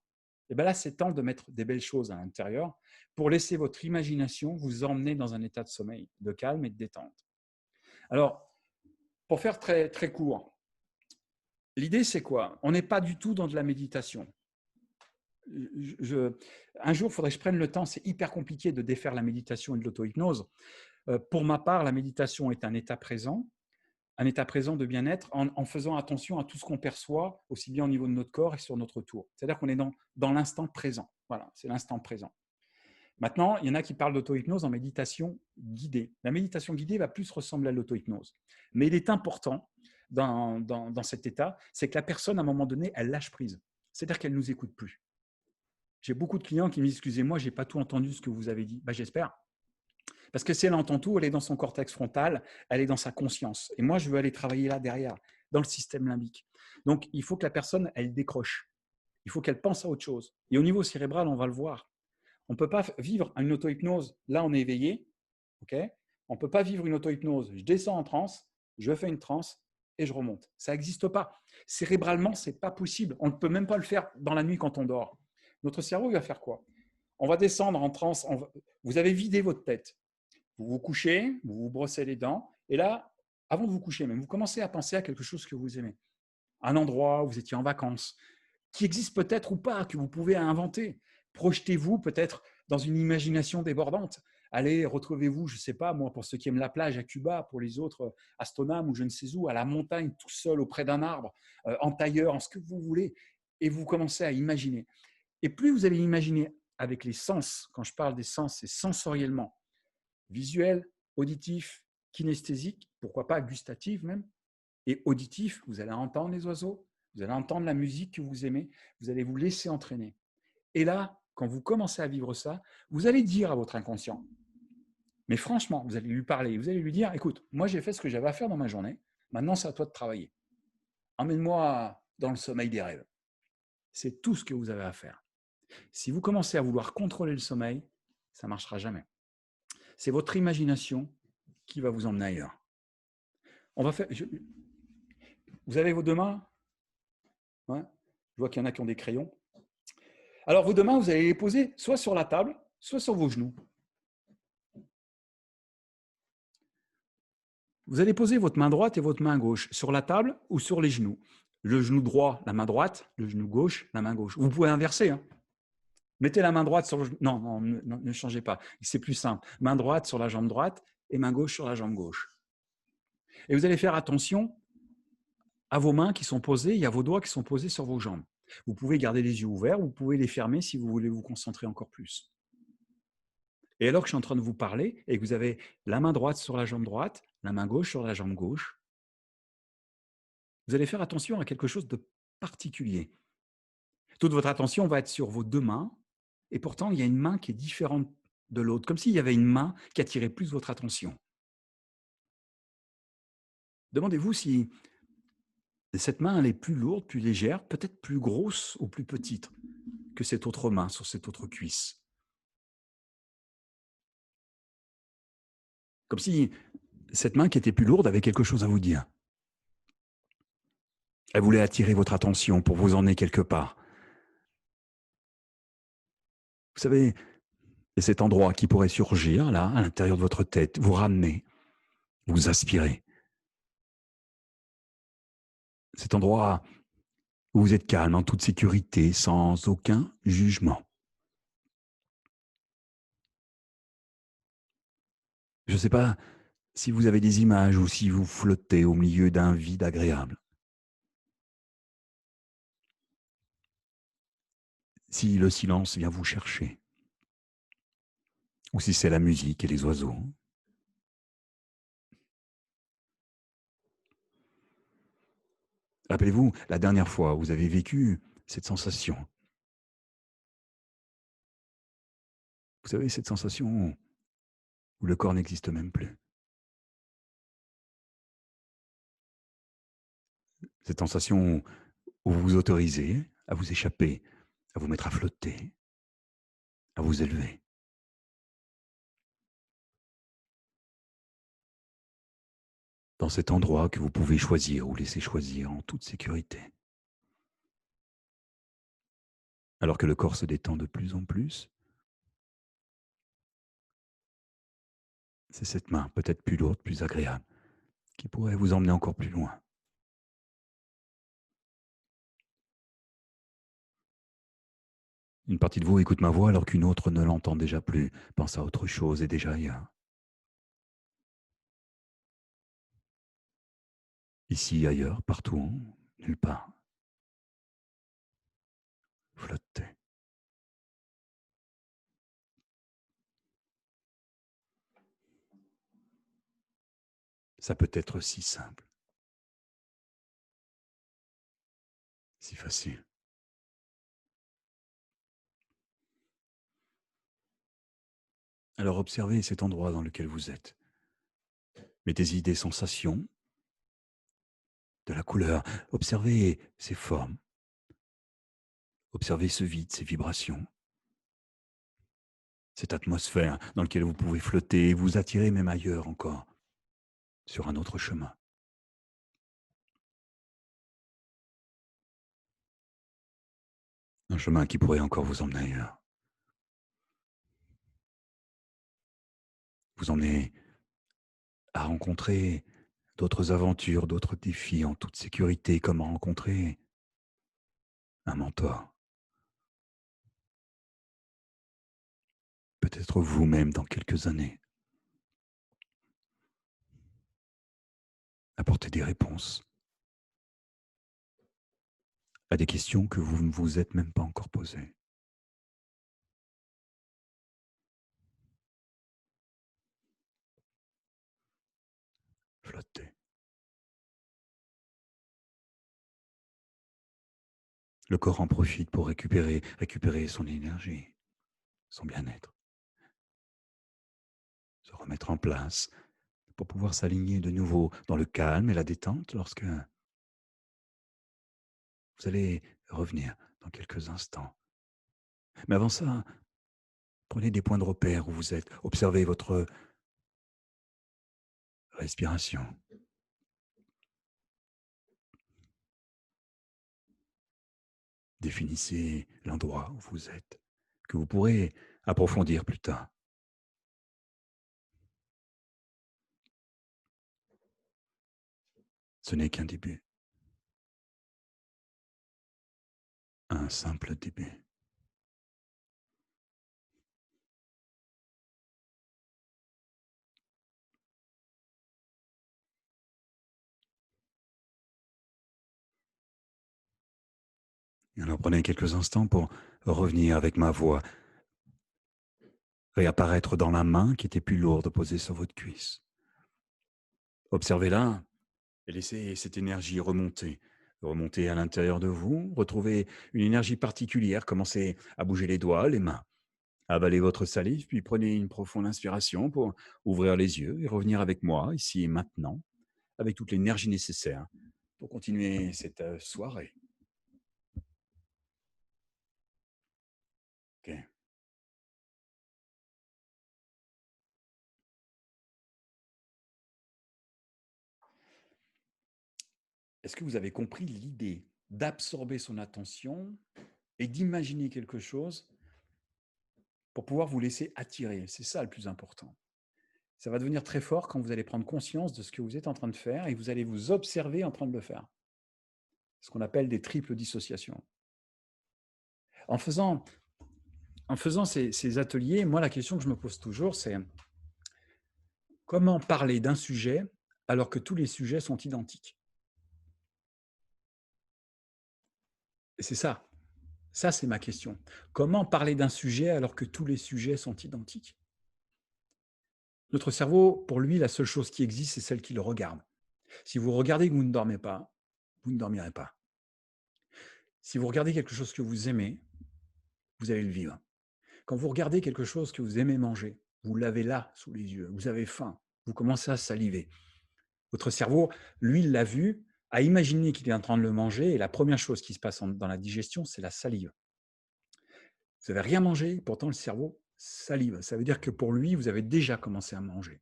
S1: et bien là, c'est temps de mettre des belles choses à l'intérieur pour laisser votre imagination vous emmener dans un état de sommeil, de calme et de détente. Alors, pour faire très, très court, l'idée, c'est quoi? On n'est pas du tout dans de la méditation. Un jour, il faudrait que je prenne le temps. C'est hyper compliqué de défaire la méditation et de l'auto-hypnose. Pour ma part, la méditation est un état présent de bien-être en faisant attention à tout ce qu'on perçoit, aussi bien au niveau de notre corps et sur notre tour. C'est-à-dire qu'on est dans l'instant présent. Voilà, c'est l'instant présent. Maintenant, il y en a qui parlent d'auto-hypnose en méditation guidée. La méditation guidée va plus ressembler à l'auto-hypnose. Mais il est important dans cet état, c'est que la personne, à un moment donné, elle lâche prise. C'est-à-dire qu'elle ne nous écoute plus. J'ai beaucoup de clients qui me disent « Excusez-moi, je n'ai pas tout entendu ce que vous avez dit. » J'espère. Parce que si elle entend tout, elle est dans son cortex frontal, elle est dans sa conscience. Et moi, je veux aller travailler là derrière, dans le système limbique. Donc, il faut que la personne, elle décroche. Il faut qu'elle pense à autre chose. Et au niveau cérébral, on va le voir. On ne peut pas vivre une auto-hypnose. Là, on est éveillé. Okay, on ne peut pas vivre une auto-hypnose. Je descends en transe, je fais une transe, et je remonte. Ça n'existe pas. Cérébralement, ce n'est pas possible. On ne peut même pas le faire dans la nuit quand on dort. Notre cerveau, il va faire quoi? On va descendre en transe. Vous avez vidé votre tête. Vous vous couchez, vous vous brossez les dents, et là, avant de vous coucher même, vous commencez à penser à quelque chose que vous aimez. Un endroit où vous étiez en vacances, qui existe peut-être ou pas, que vous pouvez inventer. Projetez-vous peut-être dans une imagination débordante. Allez, retrouvez-vous, je ne sais pas, moi, pour ceux qui aiment la plage à Cuba, pour les autres à Stoneham ou je ne sais où, à la montagne, tout seul auprès d'un arbre, en tailleur, en ce que vous voulez, et vous commencez à imaginer. Et plus vous allez imaginer avec les sens, quand je parle des sens, c'est sensoriellement, visuel, auditif, kinesthésique, pourquoi pas gustatif même, et auditif, vous allez entendre les oiseaux, vous allez entendre la musique que vous aimez, vous allez vous laisser entraîner. Et là, quand vous commencez à vivre ça, vous allez dire à votre inconscient, mais franchement, vous allez lui parler, vous allez lui dire, écoute, moi j'ai fait ce que j'avais à faire dans ma journée, maintenant c'est à toi de travailler. Emmène-moi dans le sommeil des rêves. C'est tout ce que vous avez à faire. Si vous commencez à vouloir contrôler le sommeil, ça ne marchera jamais. C'est votre imagination qui va vous emmener ailleurs. On va faire. Vous avez vos deux mains? Ouais. Je vois qu'il y en a qui ont des crayons. Alors, vos deux mains, vous allez les poser soit sur la table, soit sur vos genoux. Vous allez poser votre main droite et votre main gauche sur la table ou sur les genoux. Le genou droit, la main droite, le genou gauche, la main gauche. Vous pouvez inverser. Hein. Mettez la main droite sur le genou. Non, ne changez pas. C'est plus simple. Main droite sur la jambe droite et main gauche sur la jambe gauche. Et vous allez faire attention à vos mains qui sont posées et à vos doigts qui sont posés sur vos jambes. Vous pouvez garder les yeux ouverts, vous pouvez les fermer si vous voulez vous concentrer encore plus. Et alors que je suis en train de vous parler et que vous avez la main droite sur la jambe droite, la main gauche sur la jambe gauche, vous allez faire attention à quelque chose de particulier. Toute votre attention va être sur vos deux mains et pourtant il y a une main qui est différente de l'autre, comme s'il y avait une main qui attirait plus votre attention. Demandez-vous si cette main elle est plus lourde, plus légère, peut-être plus grosse ou plus petite que cette autre main sur cette autre cuisse. Comme si cette main qui était plus lourde avait quelque chose à vous dire. Elle voulait attirer votre attention pour vous emmener quelque part. Vous savez, c'est cet endroit qui pourrait surgir, là, à l'intérieur de votre tête, vous ramener, vous aspirer. Cet endroit où vous êtes calme, en toute sécurité, sans aucun jugement. Je ne sais pas si vous avez des images ou si vous flottez au milieu d'un vide agréable. Si le silence vient vous chercher. Ou si c'est la musique et les oiseaux. Rappelez-vous, la dernière fois, vous avez vécu cette sensation. Vous savez, cette sensation où le corps n'existe même plus. Cette sensation où vous vous autorisez à vous échapper, à vous mettre à flotter, à vous élever. Dans cet endroit que vous pouvez choisir ou laisser choisir en toute sécurité. Alors que le corps se détend de plus en plus, c'est cette main, peut-être plus lourde, plus agréable, qui pourrait vous emmener encore plus loin. Une partie de vous écoute ma voix alors qu'une autre ne l'entend déjà plus, pense à autre chose et déjà ailleurs. Ici, ailleurs, partout, nulle part. Flottez. Ça peut être si simple, si facile. Alors observez cet endroit dans lequel vous êtes. Mettez-y des sensations, de la couleur. Observez ces formes. Observez ce vide, ces vibrations. Cette atmosphère dans laquelle vous pouvez flotter et vous attirer même ailleurs encore, sur un autre chemin.
S6: chemin qui pourrait encore vous emmener ailleurs. Vous emmener à rencontrer d'autres aventures, d'autres défis en toute sécurité, comme à rencontrer un mentor. Peut-être vous-même dans quelques années. Apporter des réponses à des questions que vous ne vous êtes même pas encore posées. Flotter. Le corps en profite pour récupérer son énergie, son bien-être, se remettre en place pour pouvoir s'aligner de nouveau dans le calme et la détente lorsque vous allez revenir dans quelques instants. Mais avant ça, prenez des points de repère où vous êtes. Observez votre respiration. Définissez l'endroit où vous êtes, que vous pourrez approfondir plus tard. Ce n'est qu'un début. Un simple début. Et alors prenez quelques instants pour revenir avec ma voix, réapparaître dans la main qui était plus lourde posée sur votre cuisse. Observez-la et laissez cette énergie remonter à l'intérieur de vous. Retrouvez une énergie particulière, commencez à bouger les doigts, les mains. Avalez votre salive, puis prenez une profonde inspiration pour ouvrir les yeux et revenir avec moi, ici et maintenant, avec toute l'énergie nécessaire pour continuer cette soirée. Ok. Est-ce que vous avez compris l'idée d'absorber son attention et d'imaginer quelque chose pour pouvoir vous laisser attirer? C'est ça le plus important. Ça va devenir très fort quand vous allez prendre conscience de ce que vous êtes en train de faire et vous allez vous observer en train de le faire. Ce qu'on appelle des triples dissociations. En faisant ces ateliers, moi, la question que je me pose toujours, c'est comment parler d'un sujet alors que tous les sujets sont identiques? Et c'est ça. Ça, c'est ma question. Comment parler d'un sujet alors que tous les sujets sont identiques? Notre cerveau, pour lui, la seule chose qui existe, c'est celle qui le regarde. Si vous regardez que vous ne dormez pas, vous ne dormirez pas. Si vous regardez quelque chose que vous aimez, vous allez le vivre. Quand vous regardez quelque chose que vous aimez manger, vous l'avez là sous les yeux, vous avez faim, vous commencez à saliver. Votre cerveau, lui, il l'a vu, a imaginé qu'il est en train de le manger et la première chose qui se passe dans la digestion, c'est la salive. Vous n'avez rien mangé, pourtant le cerveau salive. Ça veut dire que pour lui, vous avez déjà commencé à manger.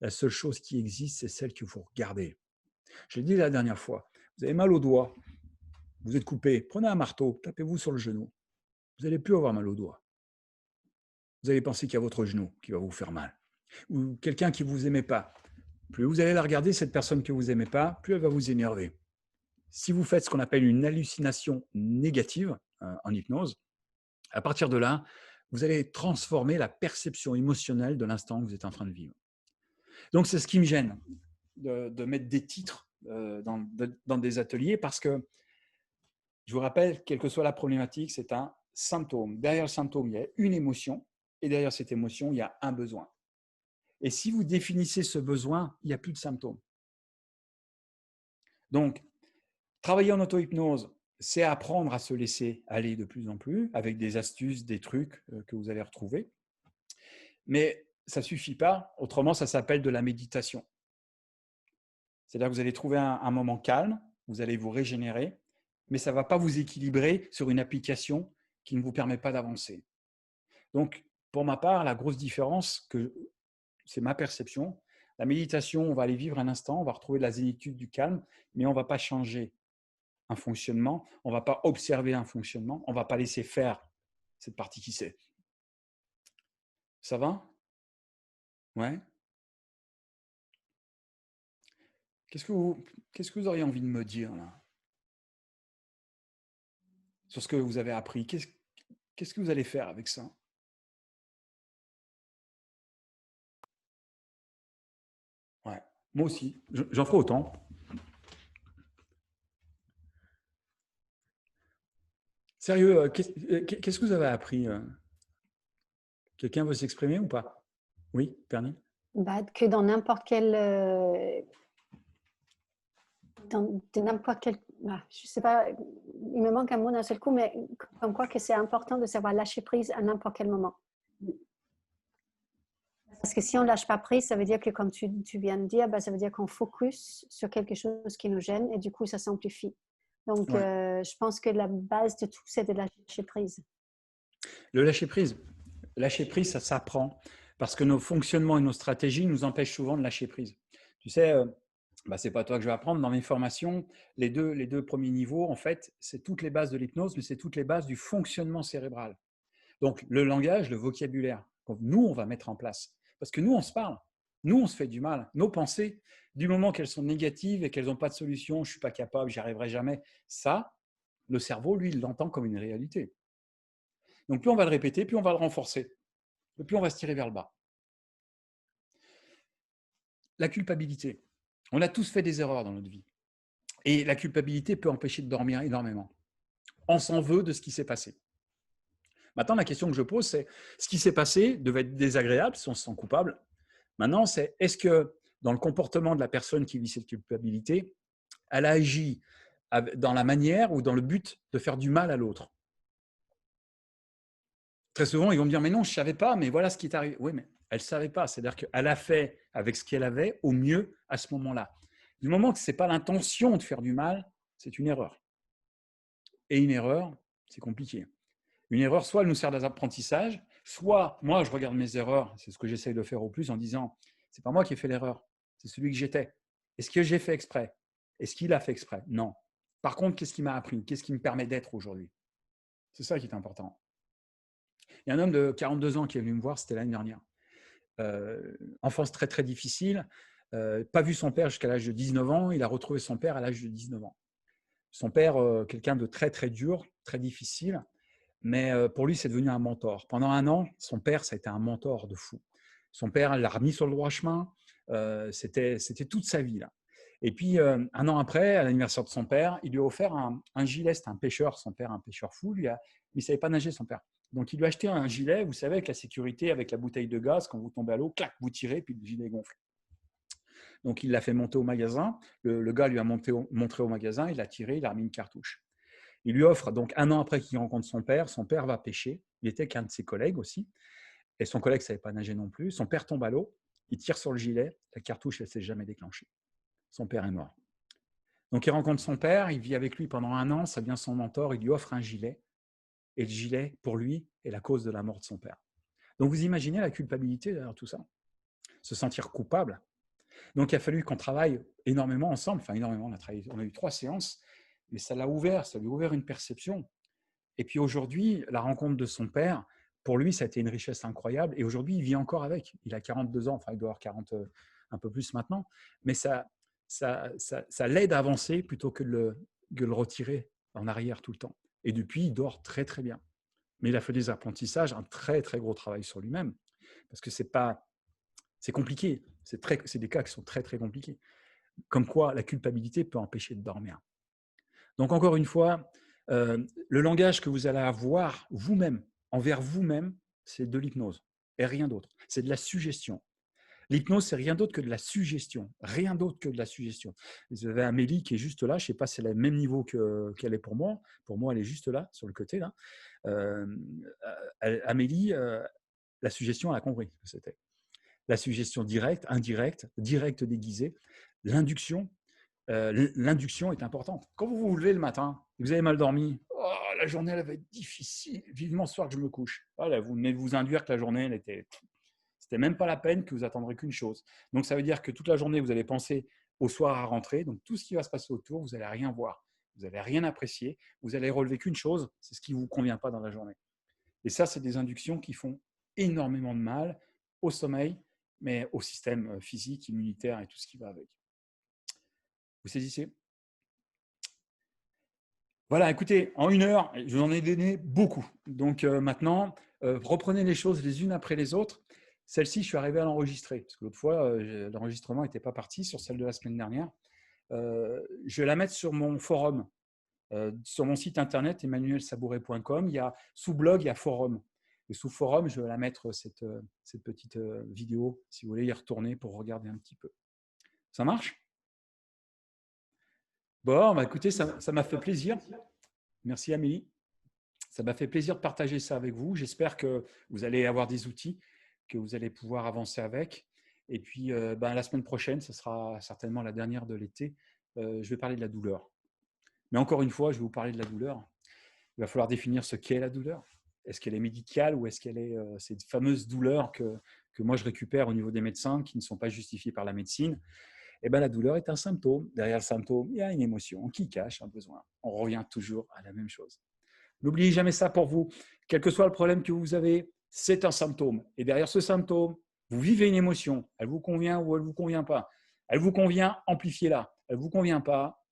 S6: La seule chose qui existe, c'est celle que vous regardez. Je l'ai dit la dernière fois, vous avez mal au doigt, vous êtes coupé, prenez un marteau, tapez-vous sur le genou. Vous n'allez plus avoir mal au doigt. Vous allez penser qu'il y a votre genou qui va vous faire mal. Ou quelqu'un qui ne vous aimait pas. Plus vous allez la regarder, cette personne que vous n'aimez pas, plus elle va vous énerver. Si vous faites ce qu'on appelle une hallucination négative en hypnose, à partir de là, vous allez transformer la perception émotionnelle de l'instant que vous êtes en train de vivre. Donc, c'est ce qui me gêne de mettre des titres dans des ateliers parce que, je vous rappelle, quelle que soit la problématique, c'est un symptôme. Derrière le symptôme, il y a une émotion et derrière cette émotion, il y a un besoin. Et si vous définissez ce besoin, il n'y a plus de symptômes. Donc, travailler en auto-hypnose, c'est apprendre à se laisser aller de plus en plus avec des astuces, des trucs que vous allez retrouver. Mais ça ne suffit pas, autrement ça s'appelle de la méditation. C'est-à-dire que vous allez trouver un moment calme, vous allez vous régénérer, mais ça ne va pas vous équilibrer sur une application qui ne vous permet pas d'avancer. Donc, pour ma part, la grosse différence, c'est ma perception, la méditation, on va aller vivre un instant, on va retrouver de la zénitude, du calme, mais on ne va pas changer
S1: un fonctionnement, on ne va pas observer un fonctionnement, on ne va pas laisser faire cette partie qui sait. Ça va? Ouais. Qu'est-ce que vous auriez envie de me dire là? Sur ce que vous avez appris? Qu'est-ce que vous allez faire avec ça? Ouais. Moi aussi, j'en ferai autant. Sérieux, qu'est-ce que vous avez appris? Quelqu'un veut s'exprimer ou pas? Oui, Perny?
S3: Bah, que dans n'importe quel... je sais pas, il me manque un mot d'un seul coup, mais comme quoi que c'est important de savoir lâcher prise à n'importe quel moment. Parce que si on ne lâche pas prise, ça veut dire que, comme tu viens de dire, bah, ça veut dire qu'on focus sur quelque chose qui nous gêne et du coup, ça s'amplifie. Donc,
S1: Ouais.
S3: je pense que la base de tout, c'est de lâcher prise.
S1: Le lâcher prise, ça s'apprend parce que nos fonctionnements et nos stratégies nous empêchent souvent de lâcher prise. Tu sais, bah, c'est pas toi que je vais apprendre. Dans mes formations, les deux premiers niveaux, en fait, c'est toutes les bases de l'hypnose, mais c'est toutes les bases du fonctionnement cérébral. Donc, le langage, le vocabulaire, nous, on va mettre en place. Parce que nous, on se parle. Nous, on se fait du mal. Nos pensées, du moment qu'elles sont négatives et qu'elles n'ont pas de solution, je ne suis pas capable, j'y arriverai jamais, ça, le cerveau, lui, il l'entend comme une réalité. Donc, plus on va le répéter, plus on va le renforcer. Et plus on va se tirer vers le bas. La culpabilité. On a tous fait des erreurs dans notre vie. Et la culpabilité peut empêcher de dormir énormément. On s'en veut de ce qui s'est passé. Maintenant, la question que je pose, c'est ce qui s'est passé devait être désagréable si on se sent coupable. Maintenant, c'est est-ce que dans le comportement de la personne qui vit cette culpabilité, elle a agi dans la manière ou dans le but de faire du mal à l'autre? Très souvent, ils vont me dire, mais non, je ne savais pas, mais voilà ce qui est arrivé. Oui, mais elle ne savait pas. C'est-à-dire qu'elle a fait avec ce qu'elle avait au mieux à ce moment-là. Du moment que ce n'est pas l'intention de faire du mal, c'est une erreur. Et une erreur, c'est compliqué. Une erreur, soit elle nous sert d'apprentissage, soit moi, je regarde mes erreurs, c'est ce que j'essaye de faire au plus en disant, c'est pas moi qui ai fait l'erreur, c'est celui que j'étais. Est-ce que j'ai fait exprès? Est-ce qu'il a fait exprès? Non. Par contre, qu'est-ce qui m'a appris? Qu'est-ce qui me permet d'être aujourd'hui? C'est ça qui est important. Il y a un homme de 42 ans qui est venu me voir, c'était l'année dernière. Enfance très très difficile, pas vu son père jusqu'à l'âge de 19 ans, il a retrouvé son père à l'âge de 19 ans. Son père, quelqu'un de très très dur, très difficile, mais pour lui, c'est devenu un mentor. Pendant un an, son père, ça a été un mentor de fou. Son père l'a remis sur le droit chemin, c'était toute sa vie là. Et puis, un an après, à l'anniversaire de son père, il lui a offert un gilet. C'était un pêcheur, son père, un pêcheur fou. Mais il ne savait pas nager, son père. Donc, il lui a acheté un gilet, vous savez, avec la sécurité, avec la bouteille de gaz. Quand vous tombez à l'eau, clac, vous tirez, puis le gilet gonfle. Donc, il l'a fait monter au magasin. Le gars lui a montré au magasin, il a tiré, il a remis une cartouche. Il lui offre, donc un an après qu'il rencontre son père va pêcher. Il était qu'un de ses collègues aussi. Et son collègue ne savait pas nager non plus. Son père tombe à l'eau, il tire sur le gilet, la cartouche, elle ne s'est jamais déclenchée. Son père est mort. Donc, il rencontre son père, il vit avec lui pendant un an, ça devient son mentor, il lui offre un gilet. Et le gilet, pour lui, est la cause de la mort de son père. Donc, vous imaginez la culpabilité derrière tout ça? Se sentir coupable. Donc, il a fallu qu'on travaille énormément ensemble. Enfin, énormément, on a eu 3 séances, mais ça l'a ouvert, ça lui a ouvert une perception. Et puis aujourd'hui, la rencontre de son père, pour lui, ça a été une richesse incroyable. Et aujourd'hui, il vit encore avec. Il a 42 ans, enfin, il doit avoir 40, un peu plus maintenant. Mais ça l'aide à avancer plutôt que de le retirer en arrière tout le temps. Et depuis, il dort très, très bien. Mais il a fait des apprentissages, un très, très gros travail sur lui-même. Parce que c'est compliqué. C'est des cas qui sont très, très compliqués. Comme quoi, la culpabilité peut empêcher de dormir. Donc, encore une fois, le langage que vous allez avoir vous-même, envers vous-même, c'est de l'hypnose et rien d'autre. C'est de la suggestion. L'hypnose, c'est rien d'autre que de la suggestion. Rien d'autre que de la suggestion. Vous avez Amélie qui est juste là. Je ne sais pas si elle a le même niveau qu'elle est pour moi. Pour moi, elle est juste là, sur le côté. Là. Amélie, la suggestion, elle a compris ce que c'était. La suggestion directe, indirecte, directe déguisée. L'induction est importante. Quand vous vous levez le matin, vous avez mal dormi, oh, la journée elle va être difficile, vivement ce soir que je me couche. Voilà, vous venez de vous induire que la journée, c'était même pas la peine, que vous attendrez qu'une chose. Donc ça veut dire que toute la journée, vous allez penser au soir à rentrer, donc tout ce qui va se passer autour, vous n'allez rien voir. vous n'allez rien apprécier, vous allez relever qu'une chose, c'est ce qui ne vous convient pas dans la journée. Et ça, c'est des inductions qui font énormément de mal au sommeil, mais au système physique, immunitaire et tout ce qui va avec. Vous saisissez? Voilà, écoutez, en 1 heure, je vous en ai donné beaucoup. Donc maintenant, reprenez les choses les unes après les autres. Celle-ci, je suis arrivé à l'enregistrer, parce que l'autre fois, l'enregistrement n'était pas parti sur celle de la semaine dernière. Je vais la mettre sur mon forum, sur mon site internet emmanuelsabouret.com. Il y a sous blog, il y a forum. Et sous forum, je vais la mettre cette petite vidéo, si vous voulez y retourner pour regarder un petit peu. Ça marche? Bon, bah écoutez, ça m'a fait plaisir. Merci Amélie. Ça m'a fait plaisir de partager ça avec vous. J'espère que vous allez avoir des outils que vous allez pouvoir avancer avec. Et puis, la semaine prochaine, ce sera certainement la dernière de l'été. Je vais parler de la douleur. Mais encore une fois, je vais vous parler de la douleur. Il va falloir définir ce qu'est la douleur. Est-ce qu'elle est médicale ou est-ce qu'elle est ces fameuses douleurs que moi je récupère au niveau des médecins qui ne sont pas justifiées par la médecine? Eh bien, la douleur est un symptôme. Derrière le symptôme, il y a une émotion qui cache un besoin. On revient toujours à la même chose. N'oubliez jamais ça pour vous. Quel que soit le problème que vous avez, c'est un symptôme. Et derrière ce symptôme, vous vivez une émotion. Elle vous convient ou elle ne vous convient pas. Elle vous convient, amplifiez-la. Elle ne vous convient pas,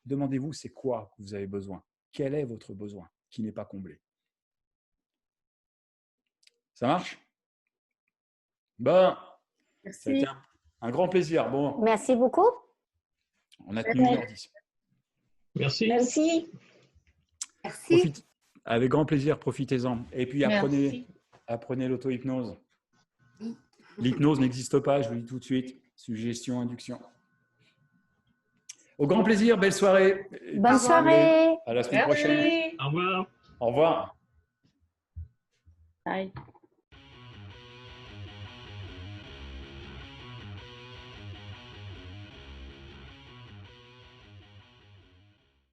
S1: demandez-vous c'est quoi que vous avez besoin. Quel est votre besoin qui n'est pas comblé? Ça marche? Bon, ça a été
S2: Merci.
S1: un grand plaisir. Bon,
S3: Merci beaucoup.
S1: on a tenu 1h10.
S4: Merci.
S5: Merci.
S2: Merci.
S1: Avec grand plaisir, profitez-en. Et puis
S2: Merci.
S1: apprenez l'auto-hypnose. L'hypnose n'existe pas, je vous le dis tout de suite. Suggestion, induction. Au grand plaisir, belle soirée. Et
S3: Bonne
S1: puis, si vous voulez,
S3: soirée.
S1: à la semaine prochaine.
S4: Au revoir.
S1: Au revoir.
S2: Bye.